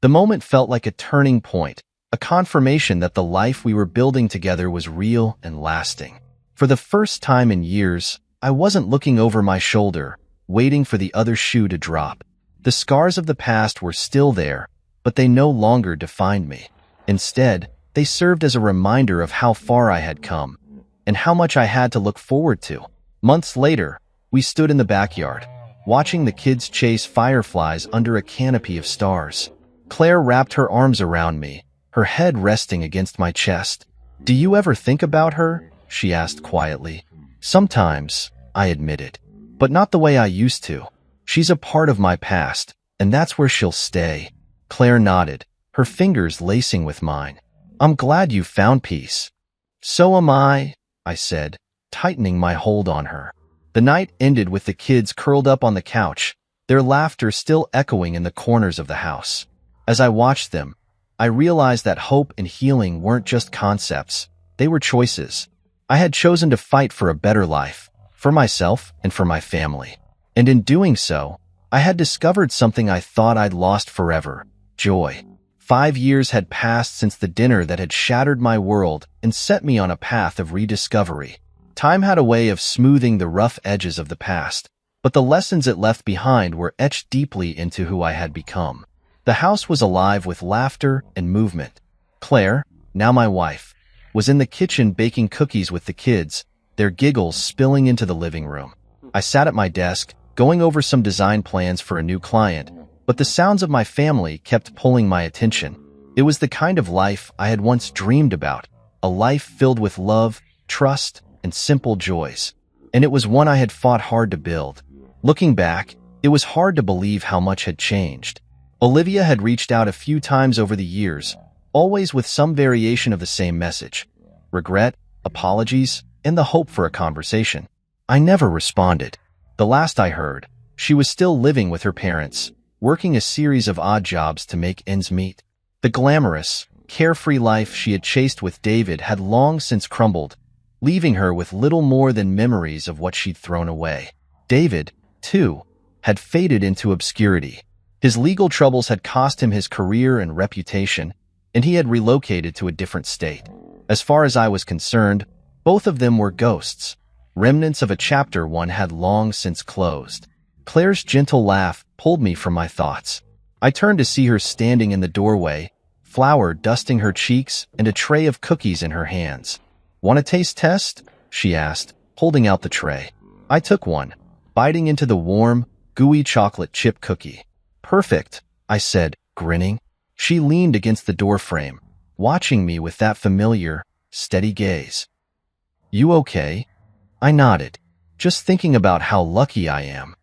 The moment felt like a turning point, a confirmation that the life we were building together was real and lasting. For the first time in years, I wasn't looking over my shoulder, waiting for the other shoe to drop. The scars of the past were still there, but they no longer defined me. Instead, they served as a reminder of how far I had come, and how much I had to look forward to. Months later, we stood in the backyard, watching the kids chase fireflies under a canopy of stars. Claire wrapped her arms around me, her head resting against my chest. "Do you ever think about her?" she asked quietly. "Sometimes," I admitted, "but not the way I used to. She's a part of my past, and that's where she'll stay." Claire nodded, her fingers lacing with mine. "I'm glad you found peace." "So am I," I said, tightening my hold on her. The night ended with the kids curled up on the couch, their laughter still echoing in the corners of the house. As I watched them, I realized that hope and healing weren't just concepts, they were choices. I had chosen to fight for a better life, for myself and for my family. And in doing so, I had discovered something I thought I'd lost forever: joy. 5 years had passed since the dinner that had shattered my world and set me on a path of rediscovery. Time had a way of smoothing the rough edges of the past, but the lessons it left behind were etched deeply into who I had become. The house was alive with laughter and movement. Claire, now my wife, was in the kitchen baking cookies with the kids, their giggles spilling into the living room. I sat at my desk, going over some design plans for a new client, but the sounds of my family kept pulling my attention. It was the kind of life I had once dreamed about, a life filled with love, trust, and simple joys. And it was one I had fought hard to build. Looking back, it was hard to believe how much had changed. Olivia had reached out a few times over the years, always with some variation of the same message: regret, apologies, and the hope for a conversation. I never responded. The last I heard, she was still living with her parents, working a series of odd jobs to make ends meet. The glamorous, carefree life she had chased with David had long since crumbled, leaving her with little more than memories of what she'd thrown away. David, too, had faded into obscurity. His legal troubles had cost him his career and reputation, and he had relocated to a different state. As far as I was concerned, both of them were ghosts, remnants of a chapter one had long since closed. Claire's gentle laugh pulled me from my thoughts. I turned to see her standing in the doorway, flour dusting her cheeks and a tray of cookies in her hands. "Want a taste test?" she asked, holding out the tray. I took one, biting into the warm, gooey chocolate chip cookie. "Perfect," I said, grinning. She leaned against the doorframe, watching me with that familiar, steady gaze. "You okay?" I nodded, just thinking about how lucky I am.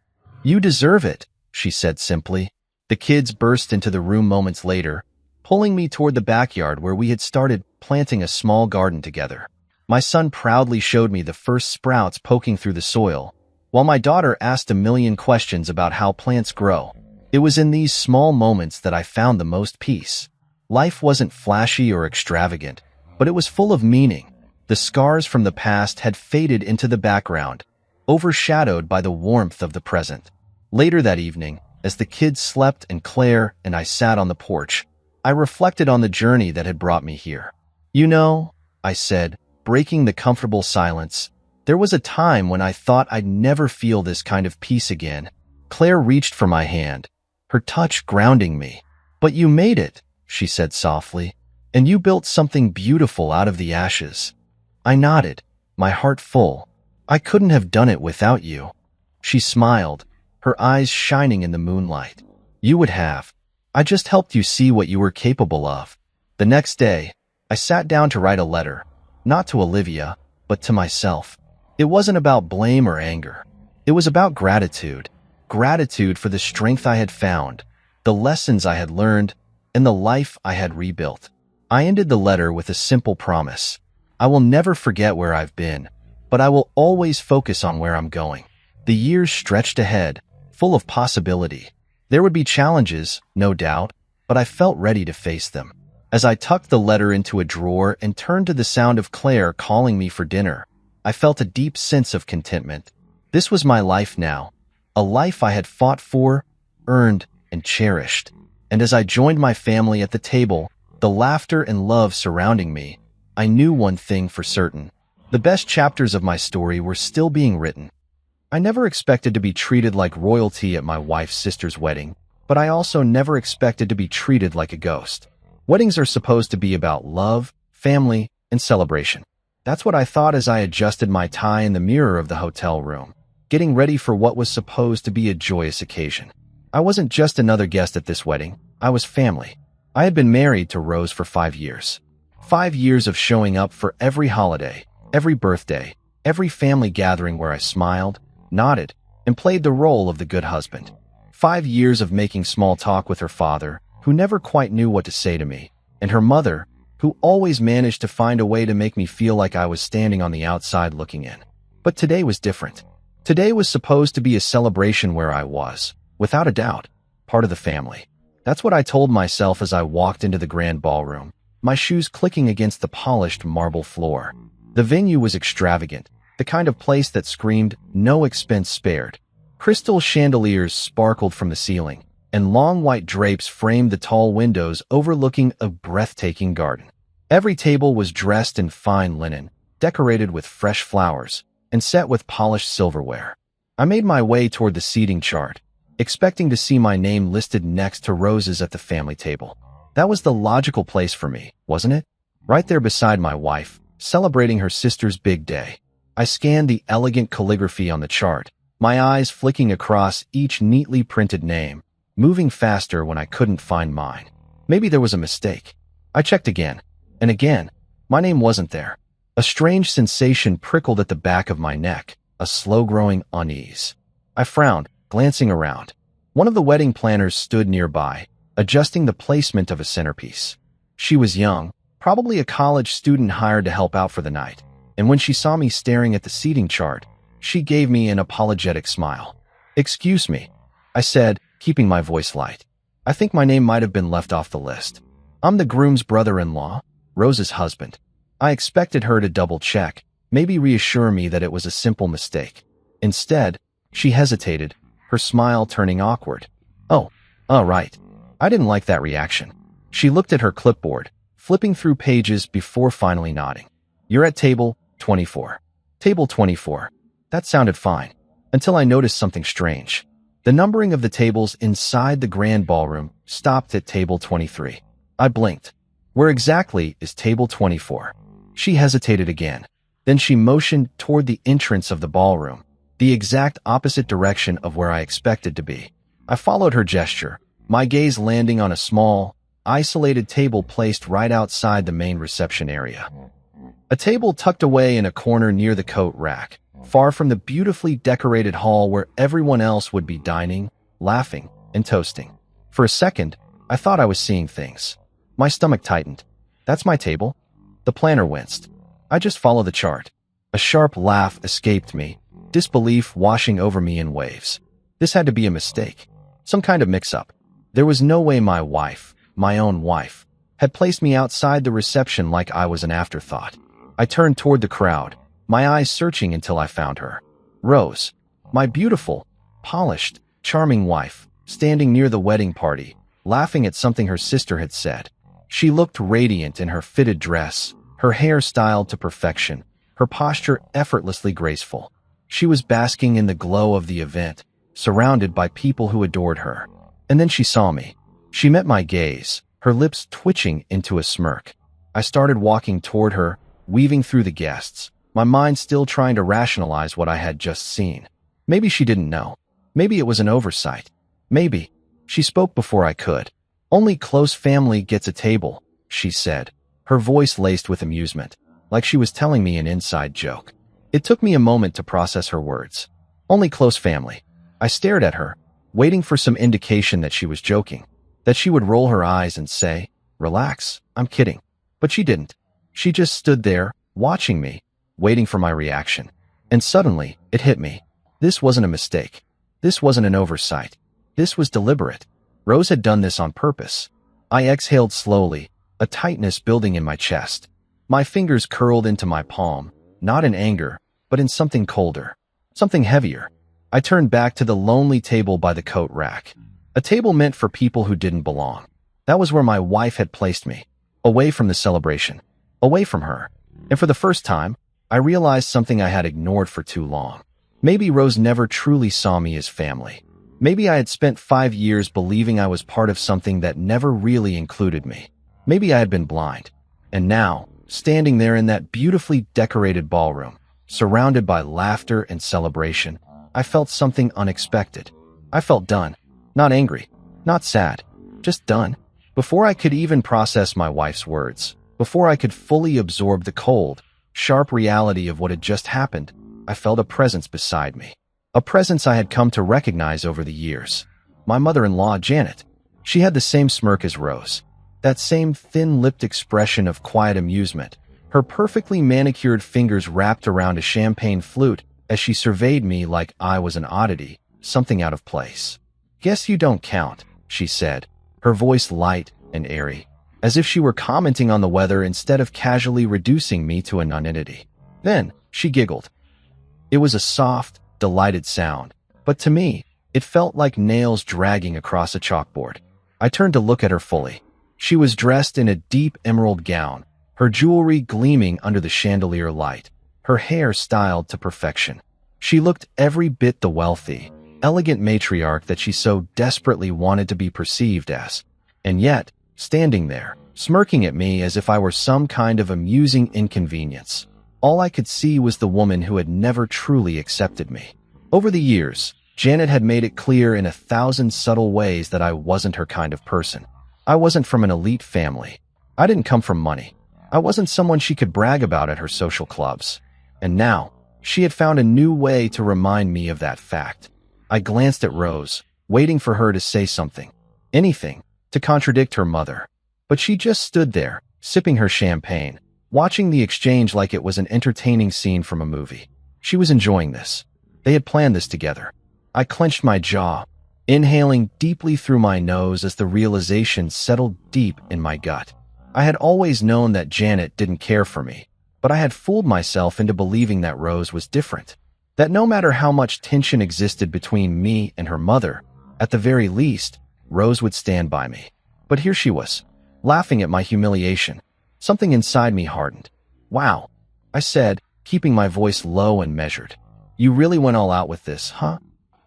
"You deserve it," she said simply. The kids burst into the room moments later, pulling me toward the backyard where we had started planting a small garden together. My son proudly showed me the first sprouts poking through the soil, while my daughter asked a million questions about how plants grow. It was in these small moments that I found the most peace. Life wasn't flashy or extravagant, but it was full of meaning. The scars from the past had faded into the background, overshadowed by the warmth of the present. Later that evening, as the kids slept and Claire and I sat on the porch, I reflected on the journey that had brought me here. "You know," I said, breaking the comfortable silence, "there was a time when I thought I'd never feel this kind of peace again." Claire reached for my hand, her touch grounding me. "But you made it," she said softly, "and you built something beautiful out of the ashes." I nodded, my heart full. "I couldn't have done it without you." She smiled, her eyes shining in the moonlight. "You would have. I just helped you see what you were capable of." The next day, I sat down to write a letter, not to Olivia, but to myself. It wasn't about blame or anger. It was about gratitude. Gratitude for the strength I had found, the lessons I had learned, and the life I had rebuilt. I ended the letter with a simple promise. I will never forget where I've been, but I will always focus on where I'm going. The years stretched ahead, full of possibility. There would be challenges, no doubt, but I felt ready to face them. As I tucked the letter into a drawer and turned to the sound of Claire calling me for dinner, I felt a deep sense of contentment. This was my life now, a life I had fought for, earned, and cherished. And as I joined my family at the table, the laughter and love surrounding me, I knew one thing for certain. The best chapters of my story were still being written. I never expected to be treated like royalty at my wife's sister's wedding, but I also never expected to be treated like a ghost. Weddings are supposed to be about love, family, and celebration. That's what I thought as I adjusted my tie in the mirror of the hotel room, getting ready for what was supposed to be a joyous occasion. I wasn't just another guest at this wedding, I was family. I had been married to Rose for 5 years. 5 years of showing up for every holiday, every birthday, every family gathering where I smiled, nodded, and played the role of the good husband. 5 years of making small talk with her father, who never quite knew what to say to me, and her mother, who always managed to find a way to make me feel like I was standing on the outside looking in. But today was different. Today was supposed to be a celebration where I was, without a doubt, part of the family. That's what I told myself as I walked into the grand ballroom, my shoes clicking against the polished marble floor. The venue was extravagant, the kind of place that screamed, no expense spared. Crystal chandeliers sparkled from the ceiling, and long white drapes framed the tall windows overlooking a breathtaking garden. Every table was dressed in fine linen, decorated with fresh flowers, and set with polished silverware. I made my way toward the seating chart, expecting to see my name listed next to Rose's at the family table. That was the logical place for me, wasn't it? Right there beside my wife, celebrating her sister's big day. I scanned the elegant calligraphy on the chart, my eyes flicking across each neatly printed name, moving faster when I couldn't find mine. Maybe there was a mistake. I checked again, and again. My name wasn't there. A strange sensation prickled at the back of my neck, a slow-growing unease. I frowned, glancing around. One of the wedding planners stood nearby, adjusting the placement of a centerpiece. She was young, probably a college student hired to help out for the night, and when she saw me staring at the seating chart, she gave me an apologetic smile. "Excuse me," I said, keeping my voice light. "I think my name might have been left off the list. I'm the groom's brother-in-law, Rose's husband." I expected her to double-check, maybe reassure me that it was a simple mistake. Instead, she hesitated, her smile turning awkward. "Oh, right." I didn't like that reaction. She looked at her clipboard, flipping through pages before finally nodding. "You're at table 24. Table 24. That sounded fine, until I noticed something strange. The numbering of the tables inside the grand ballroom stopped at table 23. I blinked. Where exactly is table 24? She hesitated again. Then she motioned toward the entrance of the ballroom, the exact opposite direction of where I expected to be. I followed her gesture, my gaze landing on a small, isolated table placed right outside the main reception area. A table tucked away in a corner near the coat rack, far from the beautifully decorated hall where everyone else would be dining, laughing, and toasting. For a second, I thought I was seeing things. My stomach tightened. "That's my table?" The planner winced. "I just follow the chart." A sharp laugh escaped me, disbelief washing over me in waves. This had to be a mistake, some kind of mix-up. There was no way my wife, my own wife, had placed me outside the reception like I was an afterthought. I turned toward the crowd, my eyes searching until I found her. Rose, my beautiful, polished, charming wife, standing near the wedding party, laughing at something her sister had said. She looked radiant in her fitted dress, her hair styled to perfection, her posture effortlessly graceful. She was basking in the glow of the event, surrounded by people who adored her. And then she saw me. She met my gaze, her lips twitching into a smirk. I started walking toward her, weaving through the guests, my mind still trying to rationalize what I had just seen. Maybe she didn't know. Maybe it was an oversight. Maybe. She spoke before I could. "Only close family gets a table," she said, her voice laced with amusement, like she was telling me an inside joke. It took me a moment to process her words. "Only close family." I stared at her, waiting for some indication that she was joking, that she would roll her eyes and say, "Relax, I'm kidding." But she didn't. She just stood there, watching me, waiting for my reaction. And suddenly, it hit me. This wasn't a mistake. This wasn't an oversight. This was deliberate. Rose had done this on purpose. I exhaled slowly, a tightness building in my chest. My fingers curled into my palm, not in anger, but in something colder, something heavier. I turned back to the lonely table by the coat rack. A table meant for people who didn't belong. That was where my wife had placed me, away from the celebration, away from her. And for the first time, I realized something I had ignored for too long. Maybe Rose never truly saw me as family. Maybe I had spent 5 years believing I was part of something that never really included me. Maybe I had been blind. And now, standing there in that beautifully decorated ballroom, surrounded by laughter and celebration, I felt something unexpected. I felt done. Not angry. Not sad. Just done. Before I could even process my wife's words, before I could fully absorb the cold, sharp reality of what had just happened, I felt a presence beside me. A presence I had come to recognize over the years. My mother-in-law, Janet. She had the same smirk as Rose. That same thin-lipped expression of quiet amusement. Her perfectly manicured fingers wrapped around a champagne flute as she surveyed me like I was an oddity, something out of place. "Guess you don't count," she said, her voice light and airy, as if she were commenting on the weather instead of casually reducing me to a nonentity. Then she giggled. It was a soft, delighted sound, but to me, it felt like nails dragging across a chalkboard. I turned to look at her fully. She was dressed in a deep emerald gown, her jewelry gleaming under the chandelier light, her hair styled to perfection. She looked every bit the wealthy, elegant matriarch that she so desperately wanted to be perceived as. And yet, standing there, smirking at me as if I were some kind of amusing inconvenience, all I could see was the woman who had never truly accepted me. Over the years, Janet had made it clear in 1,000 subtle ways that I wasn't her kind of person. I wasn't from an elite family. I didn't come from money. I wasn't someone she could brag about at her social clubs. And now, she had found a new way to remind me of that fact. I glanced at Rose, waiting for her to say something, anything, to contradict her mother. But she just stood there, sipping her champagne, watching the exchange like it was an entertaining scene from a movie. She was enjoying this. They had planned this together. I clenched my jaw, inhaling deeply through my nose as the realization settled deep in my gut. I had always known that Janet didn't care for me, but I had fooled myself into believing that Rose was different. That no matter how much tension existed between me and her mother, at the very least, Rose would stand by me. But here she was, laughing at my humiliation. Something inside me hardened. "Wow," I said, keeping my voice low and measured. "You really went all out with this, huh?"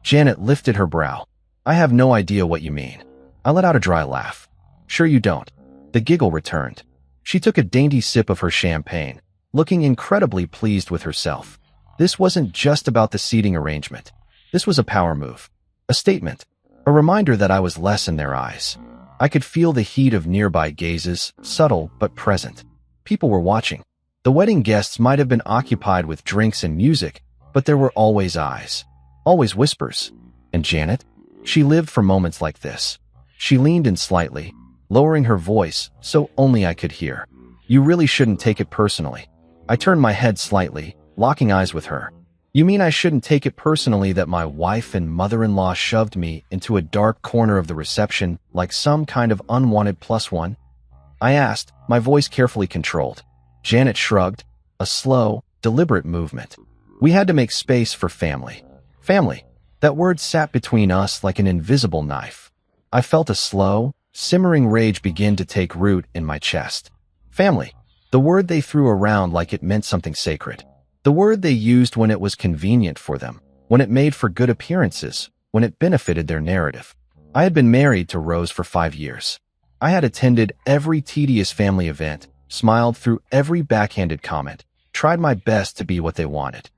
Janet lifted her brow. "I have no idea what you mean." I let out a dry laugh. "Sure you don't." The giggle returned. She took a dainty sip of her champagne, looking incredibly pleased with herself. This wasn't just about the seating arrangement. This was a power move. A statement. A reminder that I was less in their eyes. I could feel the heat of nearby gazes, subtle but present. People were watching. The wedding guests might have been occupied with drinks and music, but there were always eyes. Always whispers. And Janet? She lived for moments like this. She leaned in slightly, lowering her voice so only I could hear. "You really shouldn't take it personally." I turned my head slightly, locking eyes with her. "You mean I shouldn't take it personally that my wife and mother-in-law shoved me into a dark corner of the reception like some kind of unwanted plus one?" I asked, my voice carefully controlled. Janet shrugged, a slow, deliberate movement. We had to make space for family. Family. That word sat between us like an invisible knife. I felt a slow, simmering rage begin to take root in my chest. Family. The word they threw around like it meant something sacred. The word they used when it was convenient for them, when it made for good appearances, when it benefited their narrative. I had been married to Rose for 5 years. I had attended every tedious family event, smiled through every backhanded comment, tried my best to be what they wanted.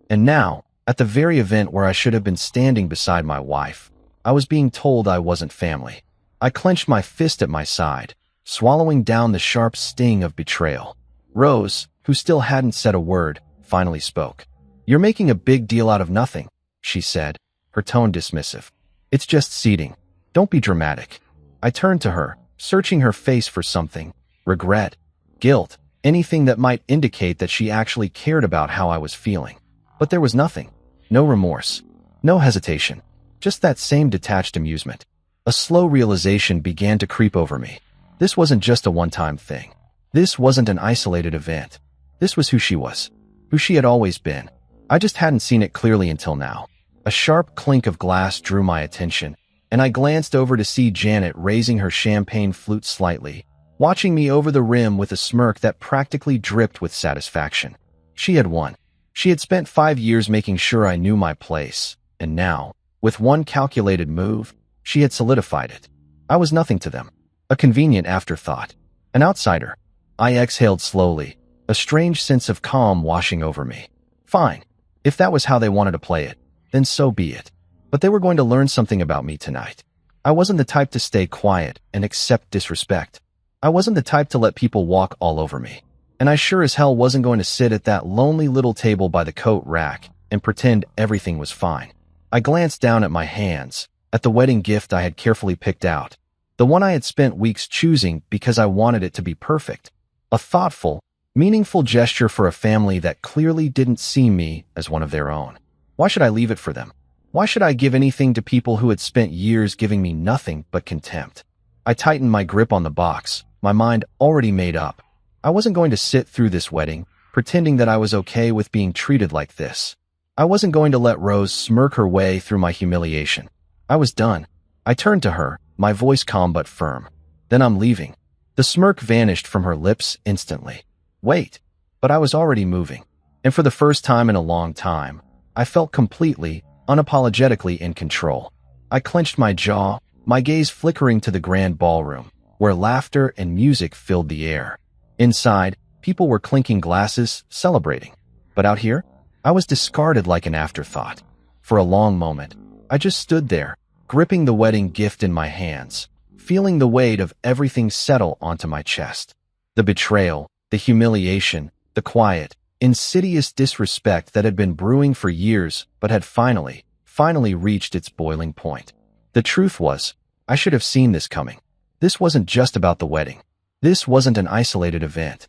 And now, at the very event where I should have been standing beside my wife, I was being told I wasn't family. I clenched my fist at my side, swallowing down the sharp sting of betrayal. Rose, who still hadn't said a word, finally spoke. "You're making a big deal out of nothing," she said, her tone dismissive. "It's just seating. Don't be dramatic." I turned to her, searching her face for something. Regret, guilt, anything that might indicate that she actually cared about how I was feeling. But there was nothing. No remorse. No hesitation. Just that same detached amusement. A slow realization began to creep over me. This wasn't just a one-time thing. This wasn't an isolated event. This was who she was, who she had always been. I just hadn't seen it clearly until now. A sharp clink of glass drew my attention, and I glanced over to see Janet raising her champagne flute slightly, watching me over the rim with a smirk that practically dripped with satisfaction. She had won. She had spent 5 years making sure I knew my place, and now, with one calculated move, she had solidified it. I was nothing to them. A convenient afterthought. An outsider. I exhaled slowly, a strange sense of calm washing over me. Fine. If that was how they wanted to play it, then so be it. But they were going to learn something about me tonight. I wasn't the type to stay quiet and accept disrespect. I wasn't the type to let people walk all over me. And I sure as hell wasn't going to sit at that lonely little table by the coat rack and pretend everything was fine. I glanced down at my hands, at the wedding gift I had carefully picked out. The one I had spent weeks choosing because I wanted it to be perfect. A thoughtful, meaningful gesture for a family that clearly didn't see me as one of their own. Why should I leave it for them? Why should I give anything to people who had spent years giving me nothing but contempt? I tightened my grip on the box, my mind already made up. I wasn't going to sit through this wedding, pretending that I was okay with being treated like this. I wasn't going to let Rose smirk her way through my humiliation. I was done. I turned to her, my voice calm but firm. Then I'm leaving. The smirk vanished from her lips instantly. Wait, but I was already moving. And for the first time in a long time, I felt completely, unapologetically in control. I clenched my jaw, my gaze flickering to the grand ballroom, where laughter and music filled the air. Inside, people were clinking glasses, celebrating. But out here, I was discarded like an afterthought. For a long moment, I just stood there, gripping the wedding gift in my hands, feeling the weight of everything settle onto my chest. The betrayal, the humiliation, the quiet, insidious disrespect that had been brewing for years but had finally reached its boiling point. The truth was, I should have seen this coming. This wasn't just about the wedding. This wasn't an isolated event.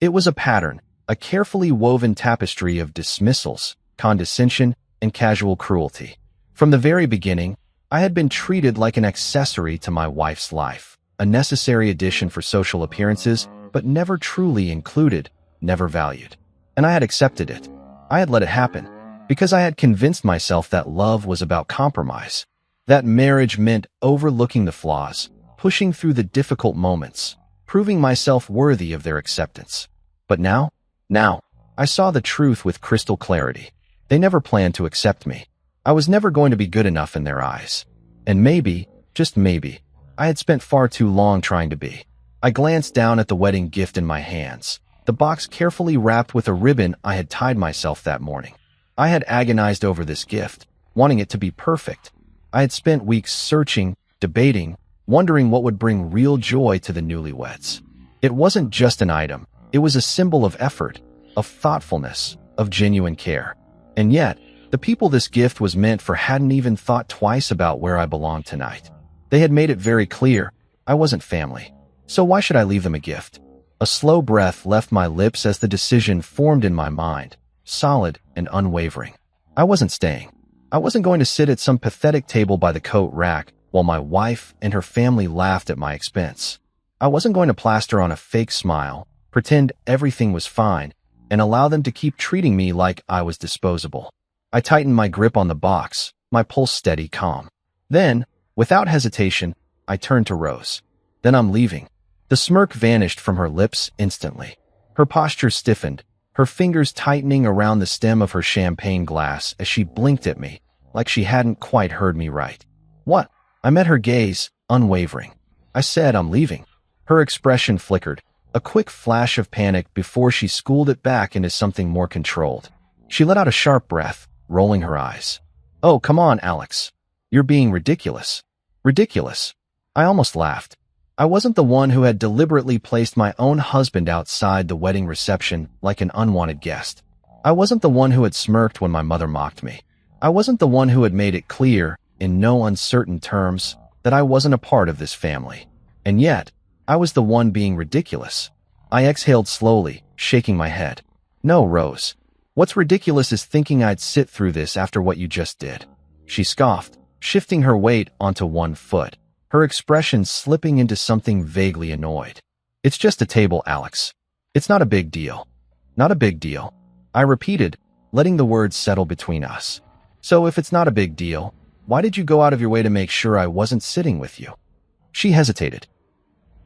It was a pattern, a carefully woven tapestry of dismissals, condescension, and casual cruelty. From the very beginning, I had been treated like an accessory to my wife's life, a necessary addition for social appearances, but never truly included, never valued. And I had accepted it. I had let it happen, because I had convinced myself that love was about compromise, that marriage meant overlooking the flaws, pushing through the difficult moments, proving myself worthy of their acceptance. But now, I saw the truth with crystal clarity. They never planned to accept me. I was never going to be good enough in their eyes. And maybe, just maybe, I had spent far too long trying to be. I glanced down at the wedding gift in my hands, the box carefully wrapped with a ribbon I had tied myself that morning. I had agonized over this gift, wanting it to be perfect. I had spent weeks searching, debating, wondering what would bring real joy to the newlyweds. It wasn't just an item. It was a symbol of effort, of thoughtfulness, of genuine care. And yet, the people this gift was meant for hadn't even thought twice about where I belonged tonight. They had made it very clear, I wasn't family. So why should I leave them a gift? A slow breath left my lips as the decision formed in my mind, solid and unwavering. I wasn't staying. I wasn't going to sit at some pathetic table by the coat rack while my wife and her family laughed at my expense. I wasn't going to plaster on a fake smile, pretend everything was fine, and allow them to keep treating me like I was disposable. I tightened my grip on the box, my pulse steady, calm. Then, without hesitation, I turned to Rose. Then I'm leaving. The smirk vanished from her lips instantly. Her posture stiffened, her fingers tightening around the stem of her champagne glass as she blinked at me, like she hadn't quite heard me right. What? I met her gaze, unwavering. I said I'm leaving. Her expression flickered, a quick flash of panic before she schooled it back into something more controlled. She let out a sharp breath, rolling her eyes. Oh, come on, Alex. You're being ridiculous. Ridiculous. I almost laughed. I wasn't the one who had deliberately placed my own husband outside the wedding reception like an unwanted guest. I wasn't the one who had smirked when my mother mocked me. I wasn't the one who had made it clear, in no uncertain terms, that I wasn't a part of this family. And yet, I was the one being ridiculous. I exhaled slowly, shaking my head. No, Rose. What's ridiculous is thinking I'd sit through this after what you just did. She scoffed, shifting her weight onto one foot, her expression slipping into something vaguely annoyed. It's just a table, Alex. It's not a big deal. Not a big deal, I repeated, letting the words settle between us. So if it's not a big deal, why did you go out of your way to make sure I wasn't sitting with you? She hesitated.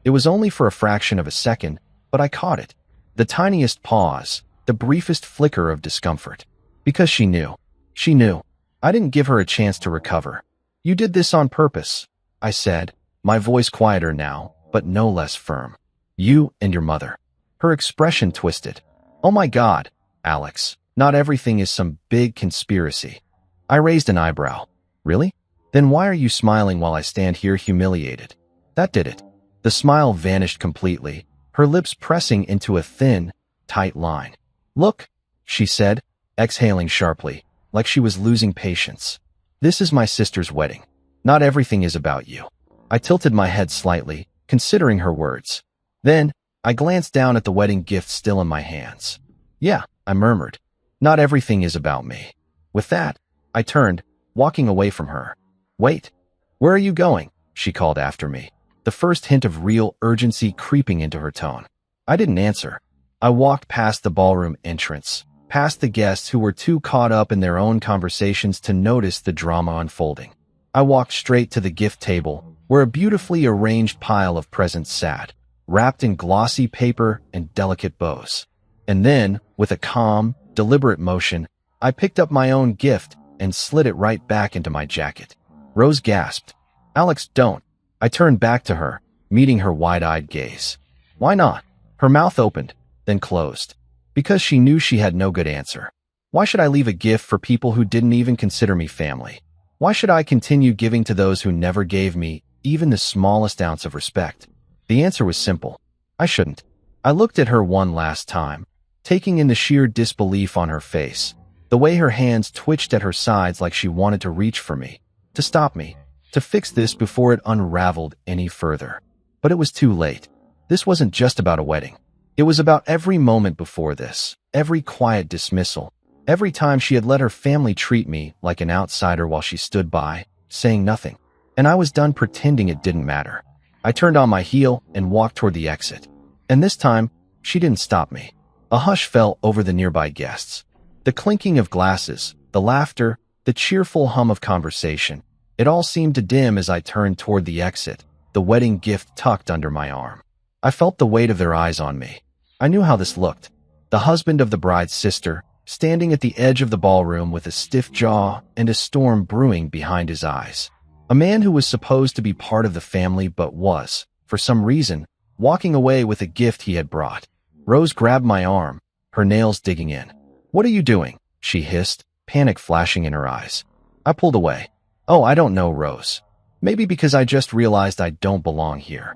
It was only for a fraction of a second, but I caught it. The tiniest pause, the briefest flicker of discomfort. Because she knew. She knew. I didn't give her a chance to recover. You did this on purpose, I said, my voice quieter now, but no less firm. You and your mother. Her expression twisted. Oh my God, Alex, not everything is some big conspiracy. I raised an eyebrow. Really? Then why are you smiling while I stand here humiliated? That did it. The smile vanished completely, her lips pressing into a thin, tight line. Look, she said, exhaling sharply, like she was losing patience. This is my sister's wedding. Not everything is about you. I tilted my head slightly, considering her words. Then, I glanced down at the wedding gift still in my hands. Yeah, I murmured. Not everything is about me. With that, I turned, walking away from her. Wait, where are you going? She called after me, the first hint of real urgency creeping into her tone. I didn't answer. I walked past the ballroom entrance, past the guests who were too caught up in their own conversations to notice the drama unfolding. I walked straight to the gift table, where a beautifully arranged pile of presents sat, wrapped in glossy paper and delicate bows. And then, with a calm, deliberate motion, I picked up my own gift and slid it right back into my jacket. Rose gasped. Alex, don't. I turned back to her, meeting her wide-eyed gaze. Why not? Her mouth opened, then closed. Because she knew she had no good answer. Why should I leave a gift for people who didn't even consider me family? Why should I continue giving to those who never gave me even the smallest ounce of respect? The answer was simple. I shouldn't. I looked at her one last time, taking in the sheer disbelief on her face, the way her hands twitched at her sides like she wanted to reach for me, to stop me, to fix this before it unraveled any further. But it was too late. This wasn't just about a wedding. It was about every moment before this, every quiet dismissal, every time she had let her family treat me like an outsider while she stood by, saying nothing. And I was done pretending it didn't matter. I turned on my heel and walked toward the exit. And this time, she didn't stop me. A hush fell over the nearby guests. The clinking of glasses, the laughter, the cheerful hum of conversation. It all seemed to dim as I turned toward the exit, the wedding gift tucked under my arm. I felt the weight of their eyes on me. I knew how this looked. The husband of the bride's sister, standing at the edge of the ballroom with a stiff jaw and a storm brewing behind his eyes. A man who was supposed to be part of the family but was, for some reason, walking away with a gift he had brought. Rose grabbed my arm, her nails digging in. What are you doing? She hissed, panic flashing in her eyes. I pulled away. Oh, I don't know, Rose. Maybe because I just realized I don't belong here.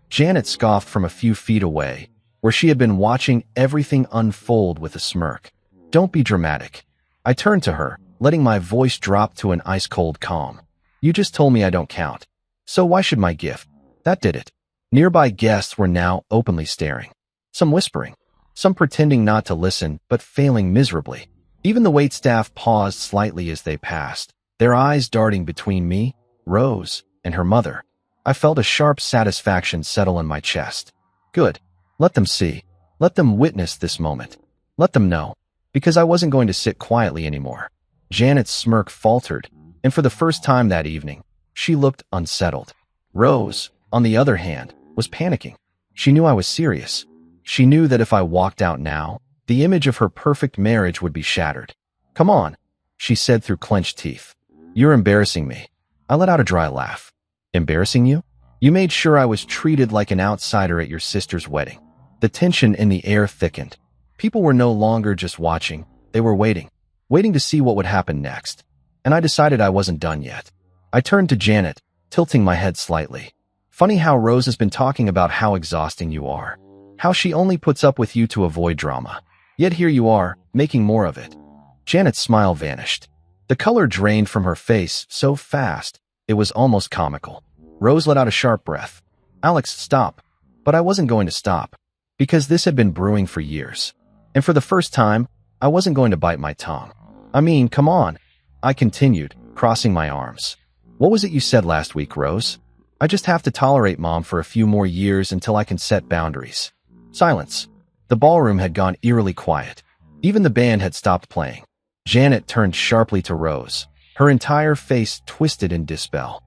Janet scoffed from a few feet away, where she had been watching everything unfold with a smirk. Don't be dramatic. I turned to her, letting my voice drop to an ice-cold calm. You just told me I don't count. So why should my gift? That did it. Nearby guests were now openly staring. Some whispering. Some pretending not to listen, but failing miserably. Even the waitstaff paused slightly as they passed, their eyes darting between me, Rose, and her mother. I felt a sharp satisfaction settle in my chest. Good. Let them see. Let them witness this moment. Let them know. Because I wasn't going to sit quietly anymore. Janet's smirk faltered, and for the first time that evening, she looked unsettled. Rose, on the other hand, was panicking. She knew I was serious. She knew that if I walked out now, the image of her perfect marriage would be shattered. Come on, she said through clenched teeth. You're embarrassing me. I let out a dry laugh. Embarrassing you? You made sure I was treated like an outsider at your sister's wedding. The tension in the air thickened. People were no longer just watching. They were waiting to see what would happen next. And I decided I wasn't done yet. I turned to Janet, tilting my head slightly. Funny how Rose has been talking about how exhausting you are. How she only puts up with you to avoid drama. Yet here you are, making more of it. Janet's smile vanished. The color drained from her face so fast, it was almost comical. Rose let out a sharp breath. Alex, stop. But I wasn't going to stop. Because this had been brewing for years. And for the first time, I wasn't going to bite my tongue. I mean, come on. I continued, crossing my arms. What was it you said last week, Rose? I just have to tolerate Mom for a few more years until I can set boundaries. Silence. The ballroom had gone eerily quiet. Even the band had stopped playing. Janet turned sharply to Rose, her entire face twisted in dispel.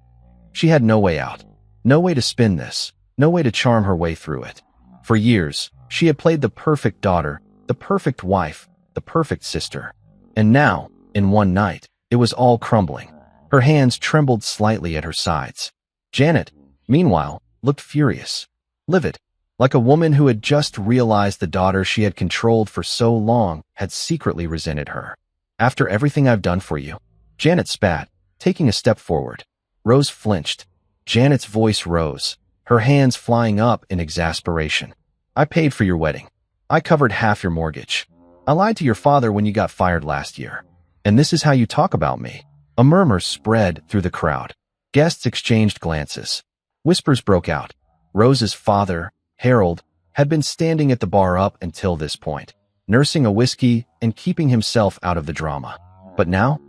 She had no way out, no way to spin this, no way to charm her way through it. For years, she had played the perfect daughter, the perfect wife, the perfect sister. And now, in one night, it was all crumbling. Her hands trembled slightly at her sides. Janet, meanwhile, looked furious, livid, like a woman who had just realized the daughter she had controlled for so long had secretly resented her. After everything I've done for you, Janet spat, taking a step forward. Rose flinched. Janet's voice rose, her hands flying up in exasperation. I paid for your wedding. I covered half your mortgage. I lied to your father when you got fired last year. And this is how you talk about me. A murmur spread through the crowd. Guests exchanged glances. Whispers broke out. Rose's father, Harold, had been standing at the bar up until this point, nursing a whiskey and keeping himself out of the drama. But now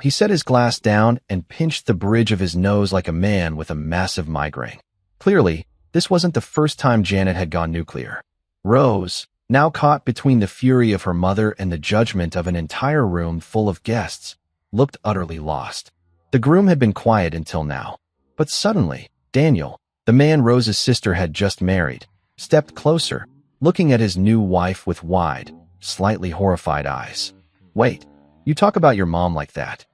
he set his glass down and pinched the bridge of his nose like a man with a massive migraine. Clearly, this wasn't the first time Janet had gone nuclear. Rose, now caught between the fury of her mother and the judgment of an entire room full of guests, looked utterly lost. The groom had been quiet until now. But suddenly, Daniel, the man Rose's sister had just married, stepped closer, looking at his new wife with wide, slightly horrified eyes. Wait, you talk about your mom like that?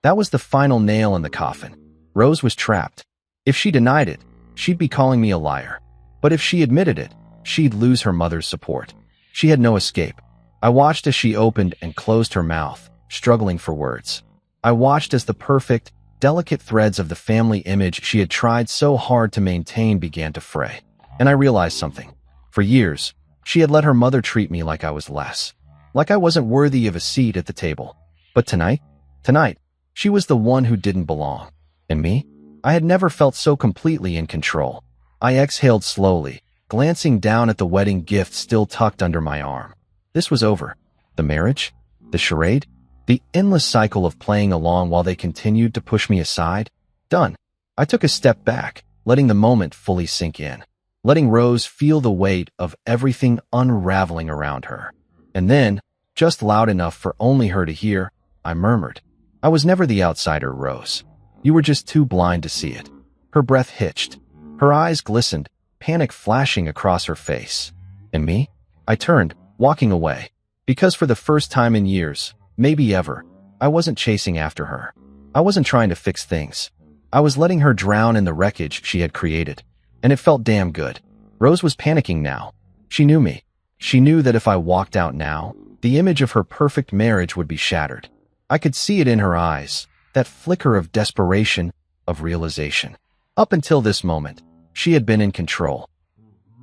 That was the final nail in the coffin. Rose was trapped. If she denied it, she'd be calling me a liar. But if she admitted it, she'd lose her mother's support. She had no escape. I watched as she opened and closed her mouth, struggling for words. I watched as the perfect, delicate threads of the family image she had tried so hard to maintain began to fray. And I realized something. For years, she had let her mother treat me like I was less, like I wasn't worthy of a seat at the table. But tonight, she was the one who didn't belong. And me? I had never felt so completely in control. I exhaled slowly, glancing down at the wedding gift still tucked under my arm. This was over. The marriage? The charade? The endless cycle of playing along while they continued to push me aside? Done. I took a step back, letting the moment fully sink in, letting Rose feel the weight of everything unraveling around her. And then, just loud enough for only her to hear, I murmured, I was never the outsider, Rose. You were just too blind to see it. Her breath hitched. Her eyes glistened, panic flashing across her face. And me? I turned, walking away. Because for the first time in years, maybe ever, I wasn't chasing after her. I wasn't trying to fix things. I was letting her drown in the wreckage she had created. And it felt damn good. Rose was panicking now. She knew me. She knew that if I walked out now, the image of her perfect marriage would be shattered. I could see it in her eyes, that flicker of desperation, of realization. Up until this moment, she had been in control.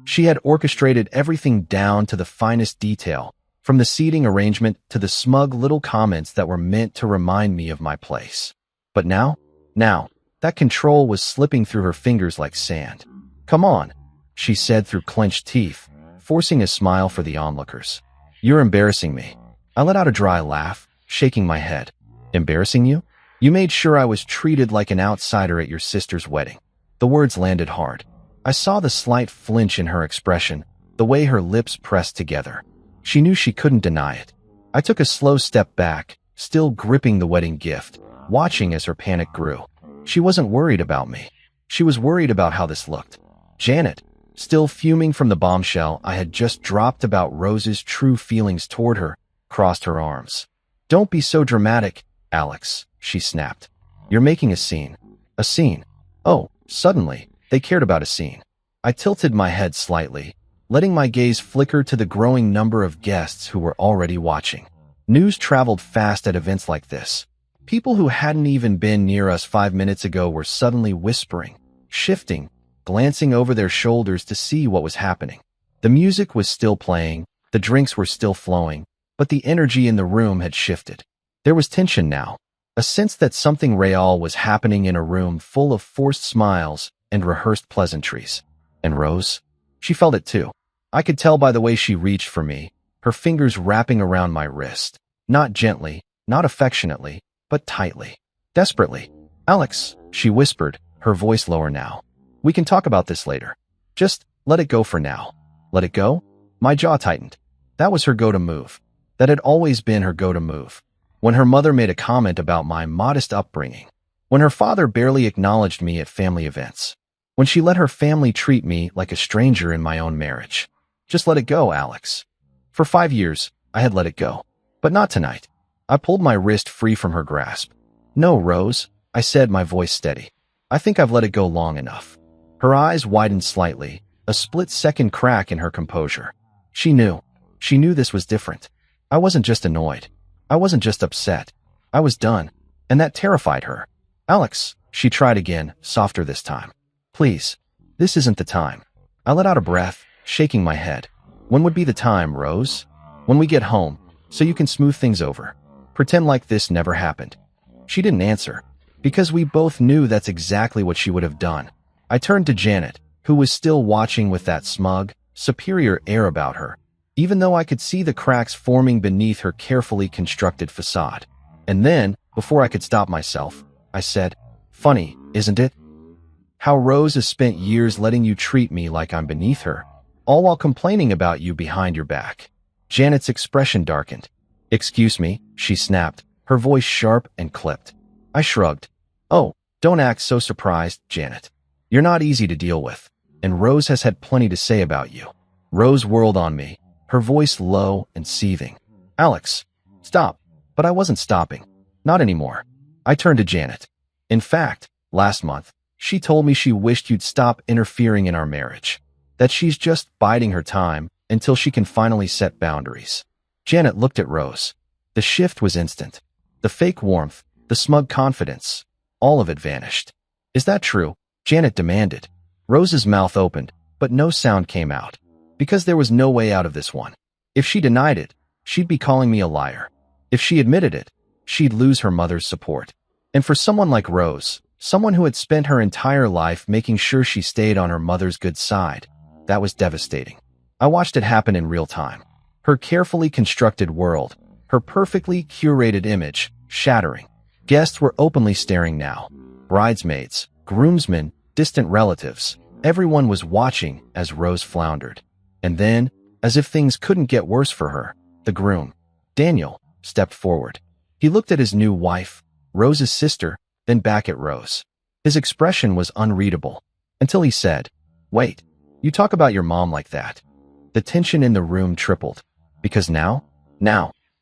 She had orchestrated everything down to the finest detail, from the seating arrangement to the smug little comments that were meant to remind me of my place. But now, that control was slipping through her fingers like sand. Come on, she said through clenched teeth, forcing a smile for the onlookers. You're embarrassing me. I let out a dry laugh, shaking my head. Embarrassing you? You made sure I was treated like an outsider at your sister's wedding. The words landed hard. I saw the slight flinch in her expression, the way her lips pressed together. She knew she couldn't deny it. I took a slow step back, still gripping the wedding gift, watching as her panic grew. She wasn't worried about me. She was worried about how this looked. Janet, still fuming from the bombshell I had just dropped about Rose's true feelings toward her, crossed her arms. Don't be so dramatic, Alex, she snapped. You're making a scene. A scene. Oh, suddenly, they cared about a scene. I tilted my head slightly, letting my gaze flicker to the growing number of guests who were already watching. News traveled fast at events like this. People who hadn't even been near us 5 minutes ago were suddenly whispering, shifting, glancing over their shoulders to see what was happening. The music was still playing, the drinks were still flowing, but the energy in the room had shifted. There was tension now, a sense that something real was happening in a room full of forced smiles and rehearsed pleasantries. And Rose? She felt it too. I could tell by the way she reached for me, her fingers wrapping around my wrist. Not gently, not affectionately, but tightly. desperately. Alex, she whispered, her voice lower now. We can talk about this later. Just let it go for now. Let it go? My jaw tightened. That was her go-to move. That had always been her go-to move. When her mother made a comment about my modest upbringing. When her father barely acknowledged me at family events. When she let her family treat me like a stranger in my own marriage. Just let it go, Alex. For 5 years, I had let it go. But not tonight. I pulled my wrist free from her grasp. No, Rose, I said, my voice steady. I think I've let it go long enough. Her eyes widened slightly, a split-second crack in her composure. She knew. She knew this was different. I wasn't just annoyed. I wasn't just upset. I was done. And that terrified her. Alex, she tried again, softer this time. Please. This isn't the time. I let out a breath, shaking my head. When would be the time, Rose? When we get home, so you can smooth things over. Pretend like this never happened. She didn't answer, because we both knew that's exactly what she would have done. I turned to Janet, who was still watching with that smug, superior air about her, even though I could see the cracks forming beneath her carefully constructed facade. And then, before I could stop myself, I said, funny, isn't it? How Rose has spent years letting you treat me like I'm beneath her, all while complaining about you behind your back. Janet's expression darkened. Excuse me, she snapped, her voice sharp and clipped. I shrugged. Oh, don't act so surprised, Janet. You're not easy to deal with, and Rose has had plenty to say about you. Rose whirled on me, her voice low and seething. Alex, stop. But I wasn't stopping. Not anymore. I turned to Janet. In fact, last month, she told me she wished you'd stop interfering in our marriage. That she's just biding her time until she can finally set boundaries. Janet looked at Rose. The shift was instant. The fake warmth, the smug confidence, all of it vanished. Is that true? Janet demanded. Rose's mouth opened, but no sound came out. Because there was no way out of this one. If she denied it, she'd be calling me a liar. If she admitted it, she'd lose her mother's support. And for someone like Rose, someone who had spent her entire life making sure she stayed on her mother's good side, that was devastating. I watched it happen in real time. Her carefully constructed world, her perfectly curated image, shattering. Guests were openly staring now. Bridesmaids, groomsmen, distant relatives. Everyone was watching as Rose floundered. And then, as if things couldn't get worse for her, the groom, Daniel, stepped forward. He looked at his new wife, Rose's sister, then back at Rose. His expression was unreadable, until he said, Wait, you talk about your mom like that. The tension in the room tripled. Because now,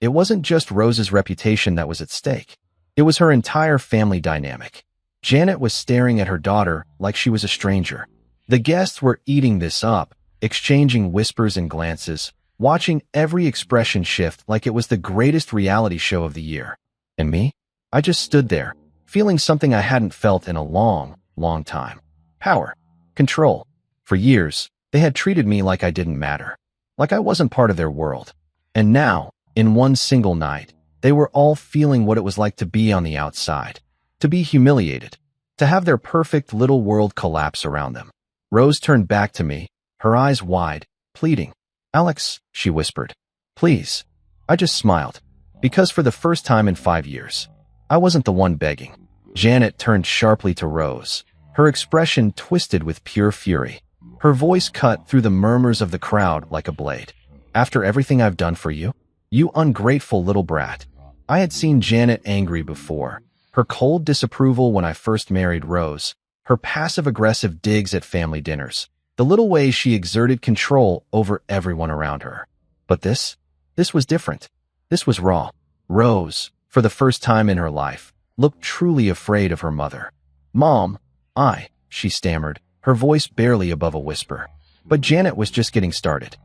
it wasn't just Rose's reputation that was at stake. It was her entire family dynamic. Janet was staring at her daughter like she was a stranger. The guests were eating this up, exchanging whispers and glances, watching every expression shift like it was the greatest reality show of the year. And me? I just stood there, feeling something I hadn't felt in a long, long time. Power. Control. For years, they had treated me like I didn't matter. Like I wasn't part of their world. And now, in one single night, they were all feeling what it was like to be on the outside. To be humiliated. To have their perfect little world collapse around them. Rose turned back to me, her eyes wide, pleading. Alex, she whispered. Please. I just smiled. Because for the first time in 5 years, I wasn't the one begging. Janet turned sharply to Rose, her expression twisted with pure fury. Her voice cut through the murmurs of the crowd like a blade. After everything I've done for you? You ungrateful little brat. I had seen Janet angry before. Her cold disapproval when I first married Rose. Her passive-aggressive digs at family dinners. The little ways she exerted control over everyone around her. But this was different. This was raw. Rose, for the first time in her life, looked truly afraid of her mother. Mom, she stammered, her voice barely above a whisper. But Janet was just getting started.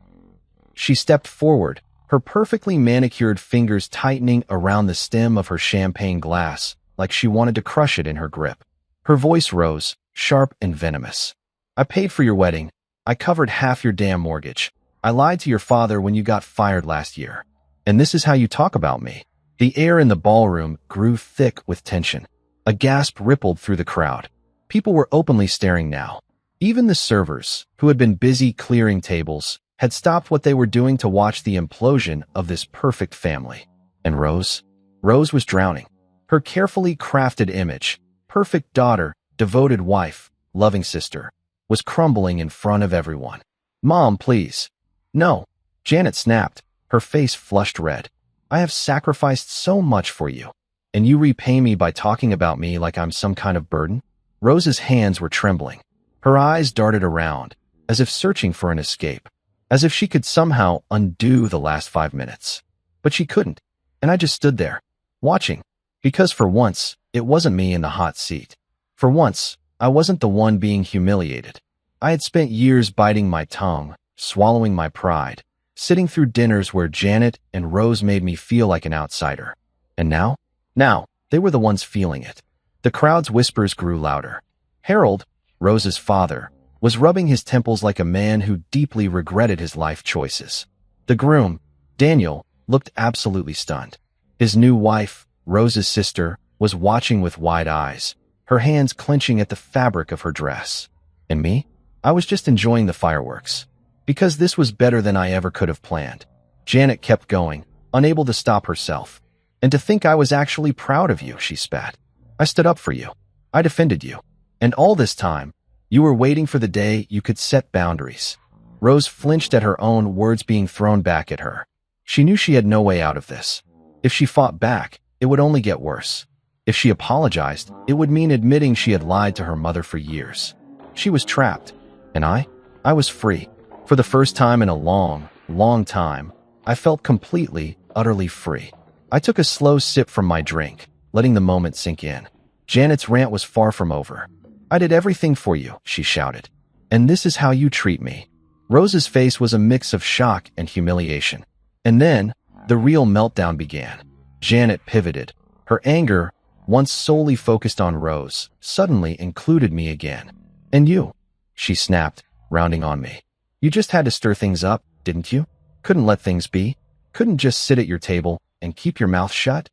She stepped forward, her perfectly manicured fingers tightening around the stem of her champagne glass, like she wanted to crush it in her grip. Her voice rose, sharp and venomous. I paid for your wedding. I covered half your damn mortgage. I lied to your father when you got fired last year. And this is how you talk about me. The air in the ballroom grew thick with tension. A gasp rippled through the crowd. People were openly staring now. Even the servers, who had been busy clearing tables, had stopped what they were doing to watch the implosion of this perfect family. And Rose was drowning. Her carefully crafted image, perfect daughter, devoted wife, loving sister, was crumbling in front of everyone. "Mom, please." "No." Janet snapped, her face flushed red. "I have sacrificed so much for you, and you repay me by talking about me like I'm some kind of burden?" Rose's hands were trembling. Her eyes darted around, as if searching for an escape, as if she could somehow undo the last 5 minutes. But she couldn't, and I just stood there, watching, because for once, it wasn't me in the hot seat. For once, I wasn't the one being humiliated. I had spent years biting my tongue, swallowing my pride, sitting through dinners where Janet and Rose made me feel like an outsider. And now, they were the ones feeling it. The crowd's whispers grew louder. Harold, Rose's father, was rubbing his temples like a man who deeply regretted his life choices. The groom, Daniel, looked absolutely stunned. His new wife, Rose's sister, was watching with wide eyes, her hands clenching at the fabric of her dress. And me? I was just enjoying the fireworks. Because this was better than I ever could have planned. Janet kept going, unable to stop herself. "And to think I was actually proud of you," she spat. "I stood up for you. I defended you. And all this time, you were waiting for the day you could set boundaries." Rose flinched at her own words being thrown back at her. She knew she had no way out of this. If she fought back, it would only get worse. If she apologized, it would mean admitting she had lied to her mother for years. She was trapped. And I was free. For the first time in a long, long time, I felt completely, utterly free. I took a slow sip from my drink, letting the moment sink in. Janet's rant was far from over. "I did everything for you," she shouted. "And this is how you treat me." Rose's face was a mix of shock and humiliation. And then, the real meltdown began. Janet pivoted. Her anger, once solely focused on Rose, suddenly included me again. "And you," she snapped, rounding on me. "You just had to stir things up, didn't you? Couldn't let things be? Couldn't just sit at your table and keep your mouth shut?"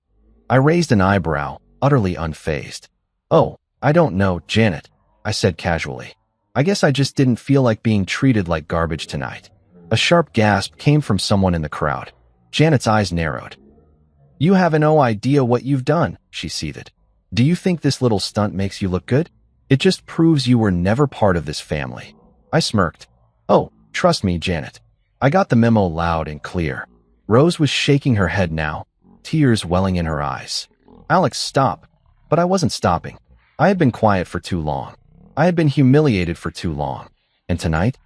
I raised an eyebrow, utterly unfazed. "Oh, I don't know, Janet," I said casually. "I guess I just didn't feel like being treated like garbage tonight." A sharp gasp came from someone in the crowd. Janet's eyes narrowed. "You have no idea what you've done," she seethed. "Do you think this little stunt makes you look good? It just proves you were never part of this family." I smirked. "Oh, trust me, Janet. I got the memo loud and clear." Rose was shaking her head now, tears welling in her eyes. "Alex, stop." But I wasn't stopping. I had been quiet for too long. I had been humiliated for too long. And tonight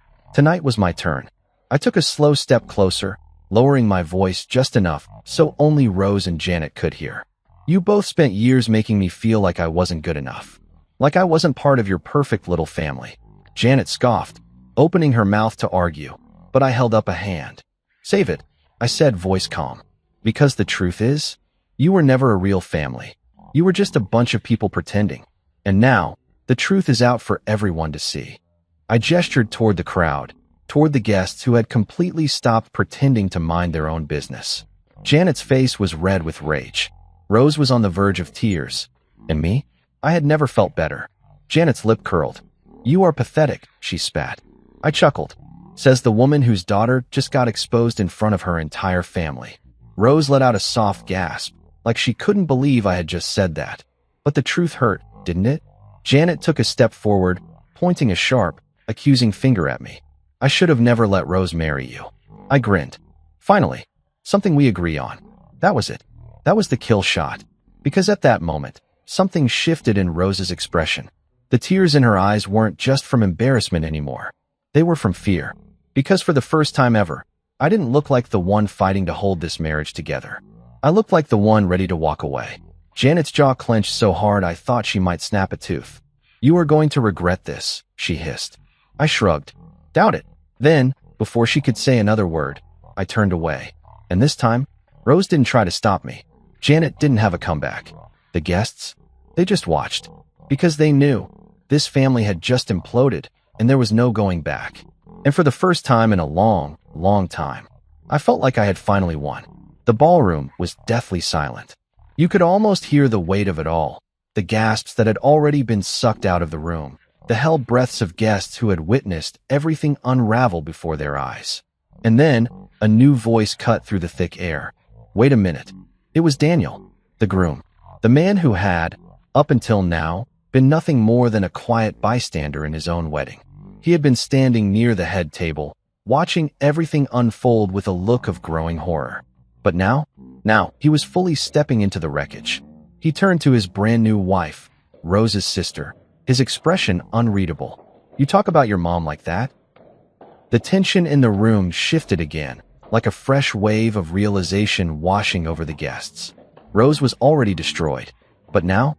was my turn. I took a slow step closer, lowering my voice just enough so only Rose and Janet could hear. "You both spent years making me feel like I wasn't good enough. Like I wasn't part of your perfect little family." Janet scoffed, opening her mouth to argue, but I held up a hand. "Save it," I said, voice calm. "Because the truth is, you were never a real family. You were just a bunch of people pretending. And now, the truth is out for everyone to see." I gestured toward the crowd, toward the guests who had completely stopped pretending to mind their own business. Janet's face was red with rage. Rose was on the verge of tears. And me? I had never felt better. Janet's lip curled. "You are pathetic," she spat. I chuckled. Says the woman whose daughter just got exposed in front of her entire family. Rose let out a soft gasp, like she couldn't believe I had just said that. But the truth hurt, didn't it? Janet took a step forward, pointing a sharp, accusing finger at me. "I should have never let Rose marry you." I grinned. Finally, something we agree on. That was it. That was the kill shot. Because at that moment, something shifted in Rose's expression. The tears in her eyes weren't just from embarrassment anymore. They were from fear. Because for the first time ever, I didn't look like the one fighting to hold this marriage together. I looked like the one ready to walk away. Janet's jaw clenched so hard I thought she might snap a tooth. "You are going to regret this," she hissed. I shrugged. "Doubt it." Then, before she could say another word, I turned away. And this time, Rose didn't try to stop me. Janet didn't have a comeback. The guests? They just watched. Because they knew this family had just imploded, and there was no going back. And for the first time in a long, long time, I felt like I had finally won. The ballroom was deathly silent. You could almost hear the weight of it all, the gasps that had already been sucked out of the room, the held breaths of guests who had witnessed everything unravel before their eyes. And then, a new voice cut through the thick air. "Wait a minute." It was Daniel, the groom. The man who had, up until now, been nothing more than a quiet bystander in his own wedding. He had been standing near the head table, watching everything unfold with a look of growing horror. But now he was fully stepping into the wreckage. He turned to his brand new wife, Rose's sister, his expression unreadable. "You talk about your mom like that?" The tension in the room shifted again, like a fresh wave of realization washing over the guests. Rose was already destroyed. But now,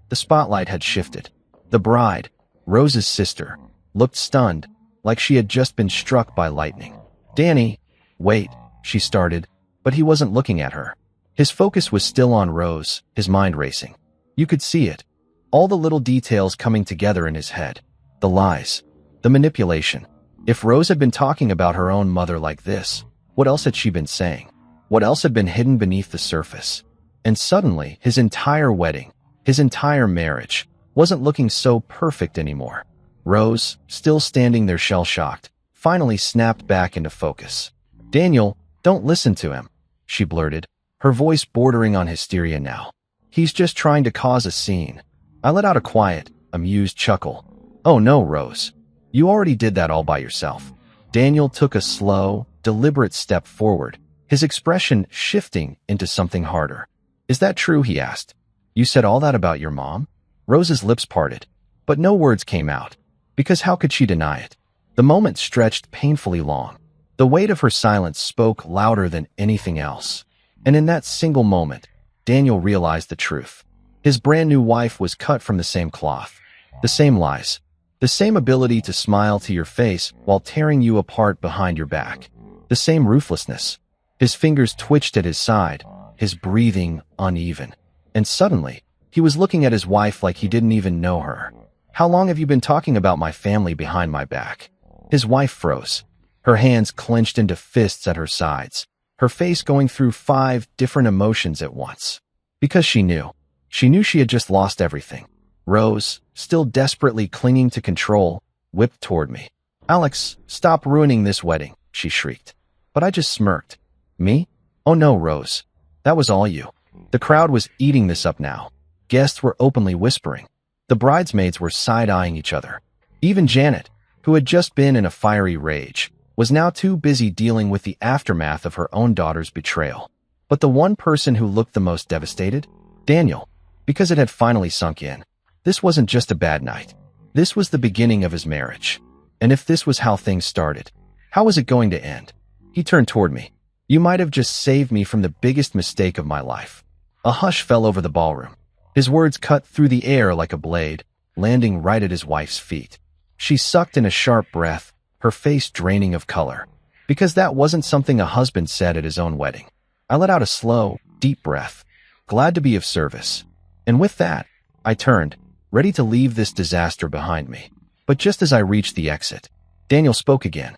the spotlight had shifted. The bride, Rose's sister, looked stunned, like she had just been struck by lightning. "Danny, wait," she started, but he wasn't looking at her. His focus was still on Rose, his mind racing. You could see it. All the little details coming together in his head. The lies. The manipulation. If Rose had been talking about her own mother like this, what else had she been saying? What else had been hidden beneath the surface? And suddenly, his entire wedding, his entire marriage, wasn't looking so perfect anymore. Rose, still standing there shell-shocked, finally snapped back into focus. "Daniel, don't listen to him," she blurted, her voice bordering on hysteria now. "He's just trying to cause a scene." I let out a quiet, amused chuckle. "Oh no, Rose. You already did that all by yourself." Daniel took a slow, deliberate step forward, his expression shifting into something harder. "Is that true?" he asked. "You said all that about your mom?" Rose's lips parted, but no words came out, because how could she deny it? The moment stretched painfully long. The weight of her silence spoke louder than anything else. And in that single moment, Daniel realized the truth. His brand new wife was cut from the same cloth. The same lies. The same ability to smile to your face while tearing you apart behind your back. The same ruthlessness. His fingers twitched at his side, his breathing uneven. And suddenly, he was looking at his wife like he didn't even know her. "How long have you been talking about my family behind my back?" His wife froze, her hands clenched into fists at her sides, her face going through 5 different emotions at once. Because she knew she had just lost everything. Rose, still desperately clinging to control, whipped toward me. "Alex, stop ruining this wedding," she shrieked. But I just smirked. "Me? Oh no, Rose. That was all you." The crowd was eating this up now. Guests were openly whispering. The bridesmaids were side-eyeing each other. Even Janet, who had just been in a fiery rage, was now too busy dealing with the aftermath of her own daughter's betrayal. But the one person who looked the most devastated? Daniel, because it had finally sunk in. This wasn't just a bad night. This was the beginning of his marriage. And if this was how things started, how was it going to end? He turned toward me. "You might have just saved me from the biggest mistake of my life." A hush fell over the ballroom. His words cut through the air like a blade, landing right at his wife's feet. She sucked in a sharp breath, her face draining of color, because that wasn't something a husband said at his own wedding. I let out a slow, deep breath, glad to be of service. And with that, I turned, ready to leave this disaster behind me. But just as I reached the exit, Daniel spoke again.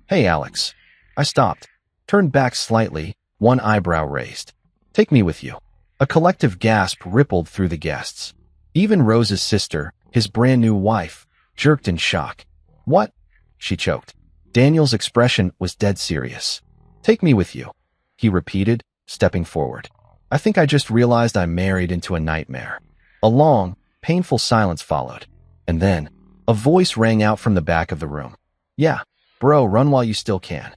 "Hey, Alex." I stopped, turned back slightly, one eyebrow raised. "Take me with you." A collective gasp rippled through the guests. Even Rose's sister, his brand new wife, jerked in shock. "What?" she choked. Daniel's expression was dead serious. "Take me with you," he repeated, stepping forward. I think I just realized I married into a nightmare. A long, painful silence followed. And then, a voice rang out from the back of the room. "Yeah, bro, run while you still can."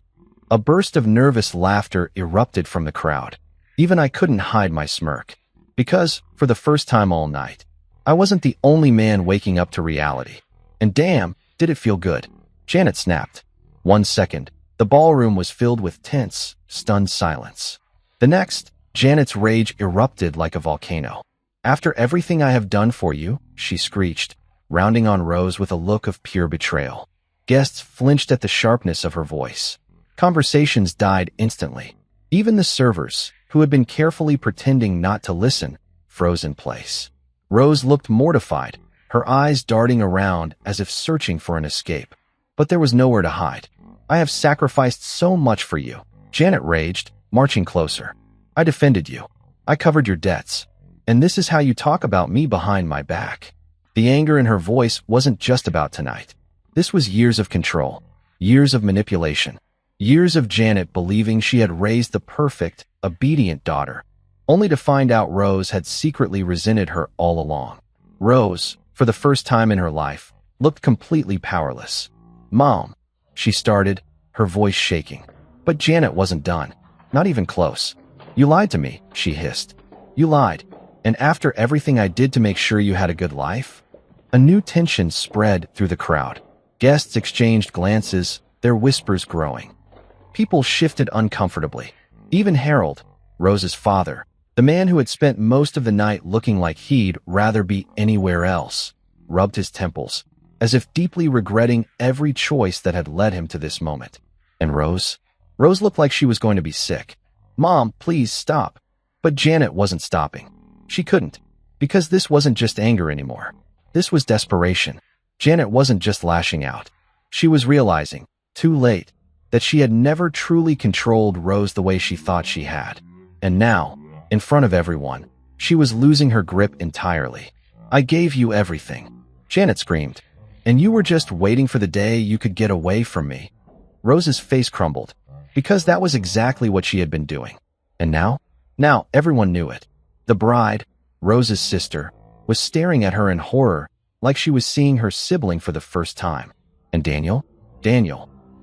A burst of nervous laughter erupted from the crowd. Even I couldn't hide my smirk. Because, for the first time all night, I wasn't the only man waking up to reality. And damn, did it feel good. Janet snapped. 1 second, the ballroom was filled with tense, stunned silence. The next, Janet's rage erupted like a volcano. "After everything I have done for you," she screeched, rounding on Rose with a look of pure betrayal. Guests flinched at the sharpness of her voice. Conversations died instantly. Even the servers, who had been carefully pretending not to listen, froze in place. Rose looked mortified, her eyes darting around as if searching for an escape. But there was nowhere to hide. "I have sacrificed so much for you," Janet raged, marching closer. "I defended you. I covered your debts. And this is how you talk about me behind my back." The anger in her voice wasn't just about tonight. This was years of control, years of manipulation, years of Janet believing she had raised the perfect, obedient daughter. only to find out Rose had secretly resented her all along. Rose, for the first time in her life, looked completely powerless. "Mom," she started, her voice shaking. But Janet wasn't done. Not even close. "You lied to me," she hissed. "You lied. And after everything I did to make sure you had a good life?" A new tension spread through the crowd. Guests exchanged glances, their whispers growing. People shifted uncomfortably. Even Harold, Rose's father, the man who had spent most of the night looking like he'd rather be anywhere else, rubbed his temples, as if deeply regretting every choice that had led him to this moment. And Rose? Rose looked like she was going to be sick. "Mom, please stop." But Janet wasn't stopping. She couldn't, because this wasn't just anger anymore. This was desperation. Janet wasn't just lashing out. She was realizing, too late, that she had never truly controlled Rose the way she thought she had. And now, in front of everyone, she was losing her grip entirely. "I gave you everything," Janet screamed. "And you were just waiting for the day you could get away from me." Rose's face crumbled, because that was exactly what she had been doing. And now? Now everyone knew it. The bride, Rose's sister, was staring at her in horror, like she was seeing her sibling for the first time. And Daniel,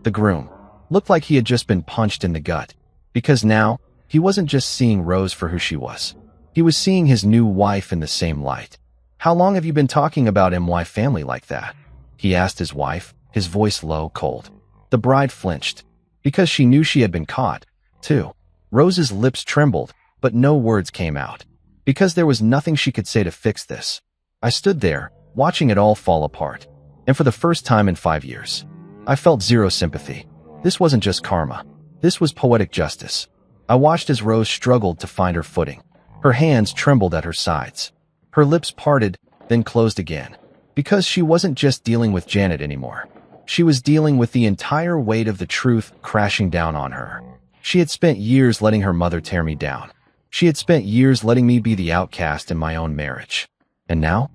the groom, looked like he had just been punched in the gut, because now he wasn't just seeing Rose for who she was. He was seeing his new wife in the same light. "How long have you been talking about MY family like that?" he asked his wife, his voice low, cold. The bride flinched, because she knew she had been caught, too. Rose's lips trembled, but no words came out, because there was nothing she could say to fix this. I stood there, watching it all fall apart, and for the first time in 5 years, I felt zero sympathy. This wasn't just karma. This was poetic justice. I watched as Rose struggled to find her footing. Her hands trembled at her sides. Her lips parted, then closed again, because she wasn't just dealing with Janet anymore. She was dealing with the entire weight of the truth crashing down on her. She had spent years letting her mother tear me down. She had spent years letting me be the outcast in my own marriage. And now,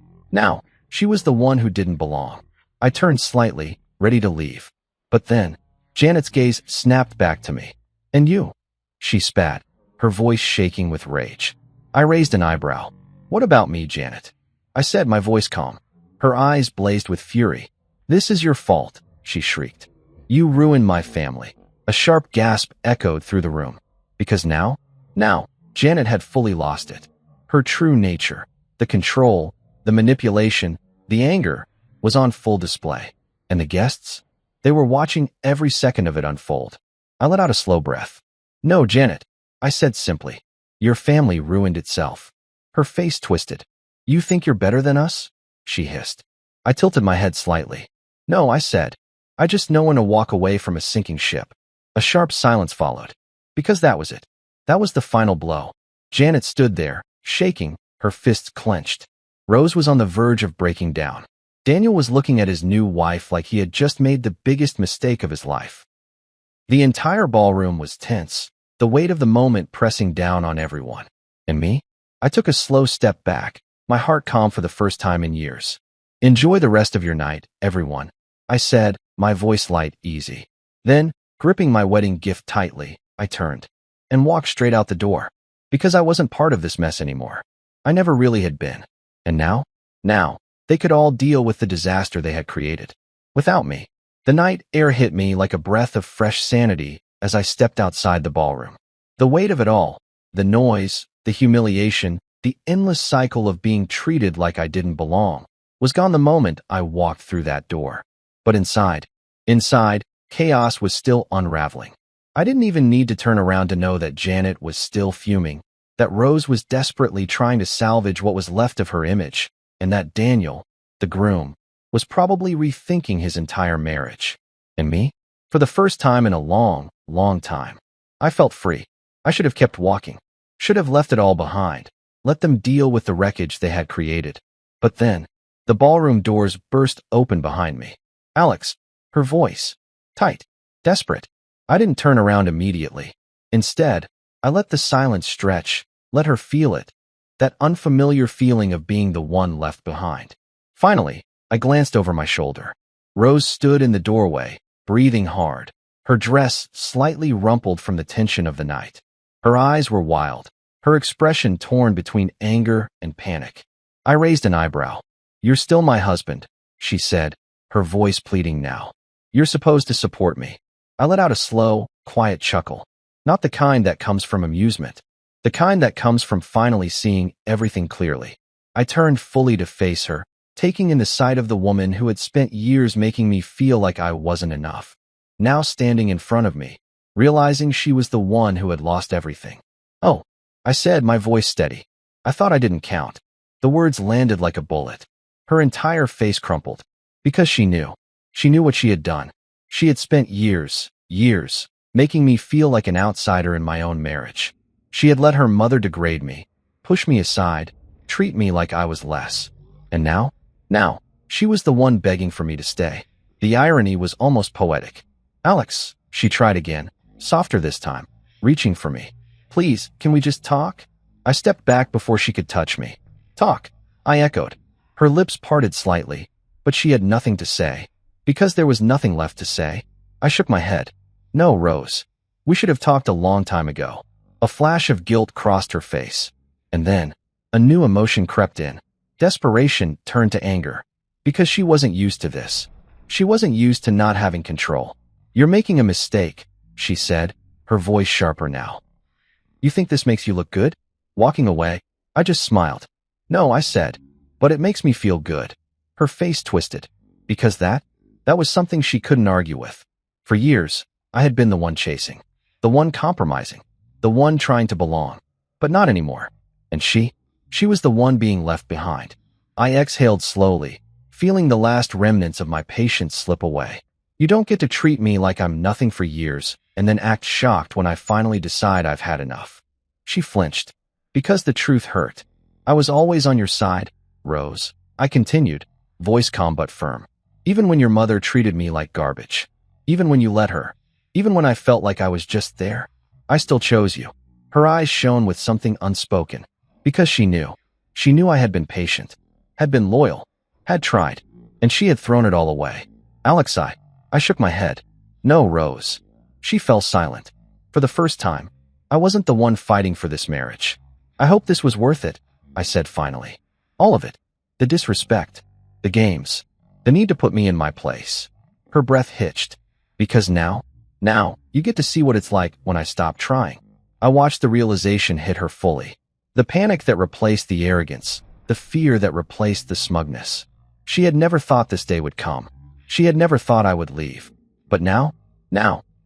she was the one who didn't belong. I turned slightly, ready to leave. But then, Janet's gaze snapped back to me. "And you?" she spat, her voice shaking with rage. I raised an eyebrow. "What about me, Janet?" I said, my voice calm. Her eyes blazed with fury. "This is your fault," she shrieked. "You ruined my family." A sharp gasp echoed through the room. Because now, Janet had fully lost it. Her true nature, the control, the manipulation, the anger, was on full display. And the guests? They were watching every second of it unfold. I let out a slow breath. "No, Janet," I said simply. "Your family ruined itself." Her face twisted. "You think you're better than us?" she hissed. I tilted my head slightly. "No," I said. "I just know when to walk away from a sinking ship." A sharp silence followed. Because that was it. That was the final blow. Janet stood there, shaking, her fists clenched. Rose was on the verge of breaking down. Daniel was looking at his new wife like he had just made the biggest mistake of his life. The entire ballroom was tense, the weight of the moment pressing down on everyone. And me? I took a slow step back, my heart calm for the first time in years. "Enjoy the rest of your night, everyone," I said, my voice light, easy. Then, gripping my wedding gift tightly, I turned and walked straight out the door, because I wasn't part of this mess anymore. I never really had been. And now, they could all deal with the disaster they had created. Without me. The night air hit me like a breath of fresh sanity as I stepped outside the ballroom. The weight of it all, the noise, the humiliation, the endless cycle of being treated like I didn't belong, was gone the moment I walked through that door. But inside, chaos was still unraveling. I didn't even need to turn around to know that Janet was still fuming, that Rose was desperately trying to salvage what was left of her image, and that Daniel, the groom, was probably rethinking his entire marriage. And me? For the first time in a long, long time, I felt free. I should have kept walking. Should have left it all behind. Let them deal with the wreckage they had created. But then, the ballroom doors burst open behind me. "Alex," her voice. Tight. Desperate. I didn't turn around immediately. Instead, I let the silence stretch, let her feel it. That unfamiliar feeling of being the one left behind. Finally, I glanced over my shoulder. Rose stood in the doorway, breathing hard, her dress slightly rumpled from the tension of the night. Her eyes were wild, her expression torn between anger and panic. I raised an eyebrow. "You're still my husband," she said, her voice pleading now. "You're supposed to support me." I let out a slow, quiet chuckle. Not the kind that comes from amusement. The kind that comes from finally seeing everything clearly. I turned fully to face her, taking in the sight of the woman who had spent years making me feel like I wasn't enough. Now standing in front of me, realizing she was the one who had lost everything. "Oh," I said, my voice steady. I thought I didn't count. The words landed like a bullet. Her entire face crumpled. Because she knew. She knew what she had done. She had spent years, making me feel like an outsider in my own marriage. She had let her mother degrade me, push me aside, treat me like I was less. And now, she was the one begging for me to stay. The irony was almost poetic. "Alex," she tried again, softer this time, reaching for me. "Please, can we just talk?" I stepped back before she could touch me. "Talk," I echoed. Her lips parted slightly, but she had nothing to say. Because there was nothing left to say, I shook my head. "No, Rose. We should have talked a long time ago." A flash of guilt crossed her face. And then, a new emotion crept in. Desperation turned to anger. Because she wasn't used to this. She wasn't used to not having control. "You're making a mistake," she said, her voice sharper now. "You think this makes you look good?" Walking away, I just smiled. "No," I said, "but it makes me feel good." Her face twisted. Because that was something she couldn't argue with. For years, I had been the one chasing, the one compromising, the one trying to belong. But not anymore. And she was the one being left behind. I exhaled slowly, feeling the last remnants of my patience slip away. You don't get to treat me like I'm nothing for years and then act shocked when I finally decide I've had enough. She flinched. Because the truth hurt. "I was always on your side, Rose," I continued, voice calm but firm. "Even when your mother treated me like garbage. Even when you let her. Even when I felt like I was just there. I still chose you." Her eyes shone with something unspoken. Because she knew. She knew I had been patient. Had been loyal. Had tried. And she had thrown it all away. "Alex," I shook my head. "No, Rose." She fell silent. For the first time, I wasn't the one fighting for this marriage. "I hope this was worth it," I said finally. "All of it. The disrespect. The games. The need to put me in my place." Her breath hitched. "Because now you get to see what it's like when I stop trying." I watched the realization hit her fully. The panic that replaced the arrogance. The fear that replaced the smugness. She had never thought this day would come. She had never thought I would leave. But now,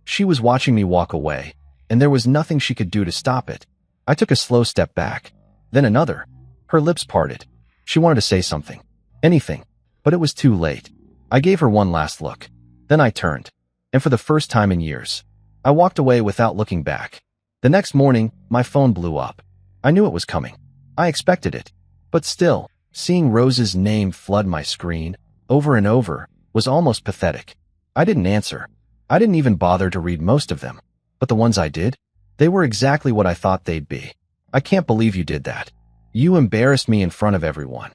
she was watching me walk away, and there was nothing she could do to stop it. I took a slow step back. Then another. Her lips parted. She wanted to say something. Anything. But it was too late. I gave her one last look. Then I turned. And for the first time in years, I walked away without looking back. The next morning, my phone blew up. I knew it was coming. I expected it. But still, seeing Rose's name flood my screen, over and over, was almost pathetic. I didn't answer. I didn't even bother to read most of them. But the ones I did, they were exactly what I thought they'd be. "I can't believe you did that. You embarrassed me in front of everyone.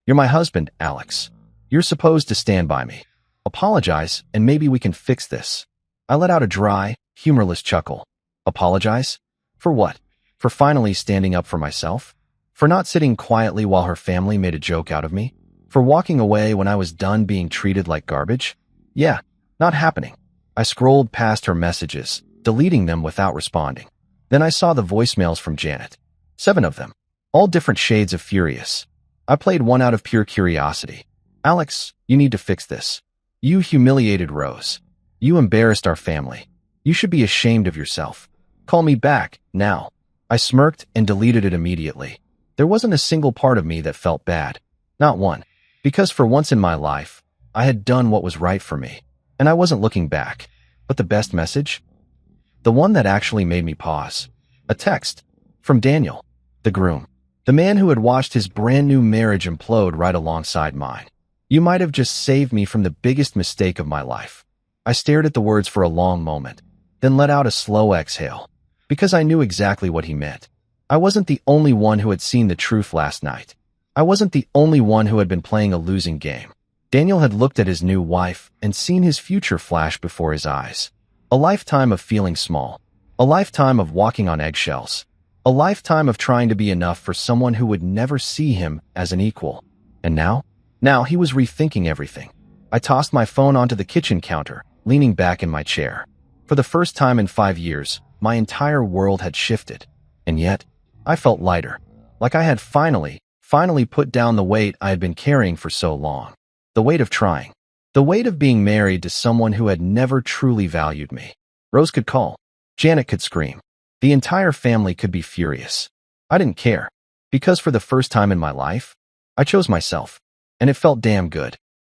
You're my husband, Alex. You're supposed to stand by me. Apologize, and maybe we can fix this." I let out a dry, humorless chuckle. Apologize? For what? For finally standing up for myself? For not sitting quietly while her family made a joke out of me? For walking away when I was done being treated like garbage? Yeah, not happening. I scrolled past her messages, deleting them without responding. Then I saw the voicemails from Janet. 7 of them. All different shades of furious. I played one out of pure curiosity. "Alex, you need to fix this. You humiliated Rose. You embarrassed our family. You should be ashamed of yourself. Call me back, now." I smirked and deleted it immediately. There wasn't a single part of me that felt bad. Not one. Because for once in my life, I had done what was right for me. And I wasn't looking back. But the best message? The one that actually made me pause. A text. From Daniel. The groom. The man who had watched his brand new marriage implode right alongside mine. "You might have just saved me from the biggest mistake of my life." I stared at the words for a long moment, then let out a slow exhale. Because I knew exactly what he meant. I wasn't the only one who had seen the truth last night. I wasn't the only one who had been playing a losing game. Daniel had looked at his new wife and seen his future flash before his eyes. A lifetime of feeling small. A lifetime of walking on eggshells. A lifetime of trying to be enough for someone who would never see him as an equal. And now? Now he was rethinking everything. I tossed my phone onto the kitchen counter, leaning back in my chair. For the first time in 5 years, my entire world had shifted. And yet, I felt lighter. Like I had finally put down the weight I had been carrying for so long. The weight of trying. The weight of being married to someone who had never truly valued me. Rose could call. Janet could scream. The entire family could be furious. I didn't care. Because for the first time in my life, I chose myself. And it felt damn good.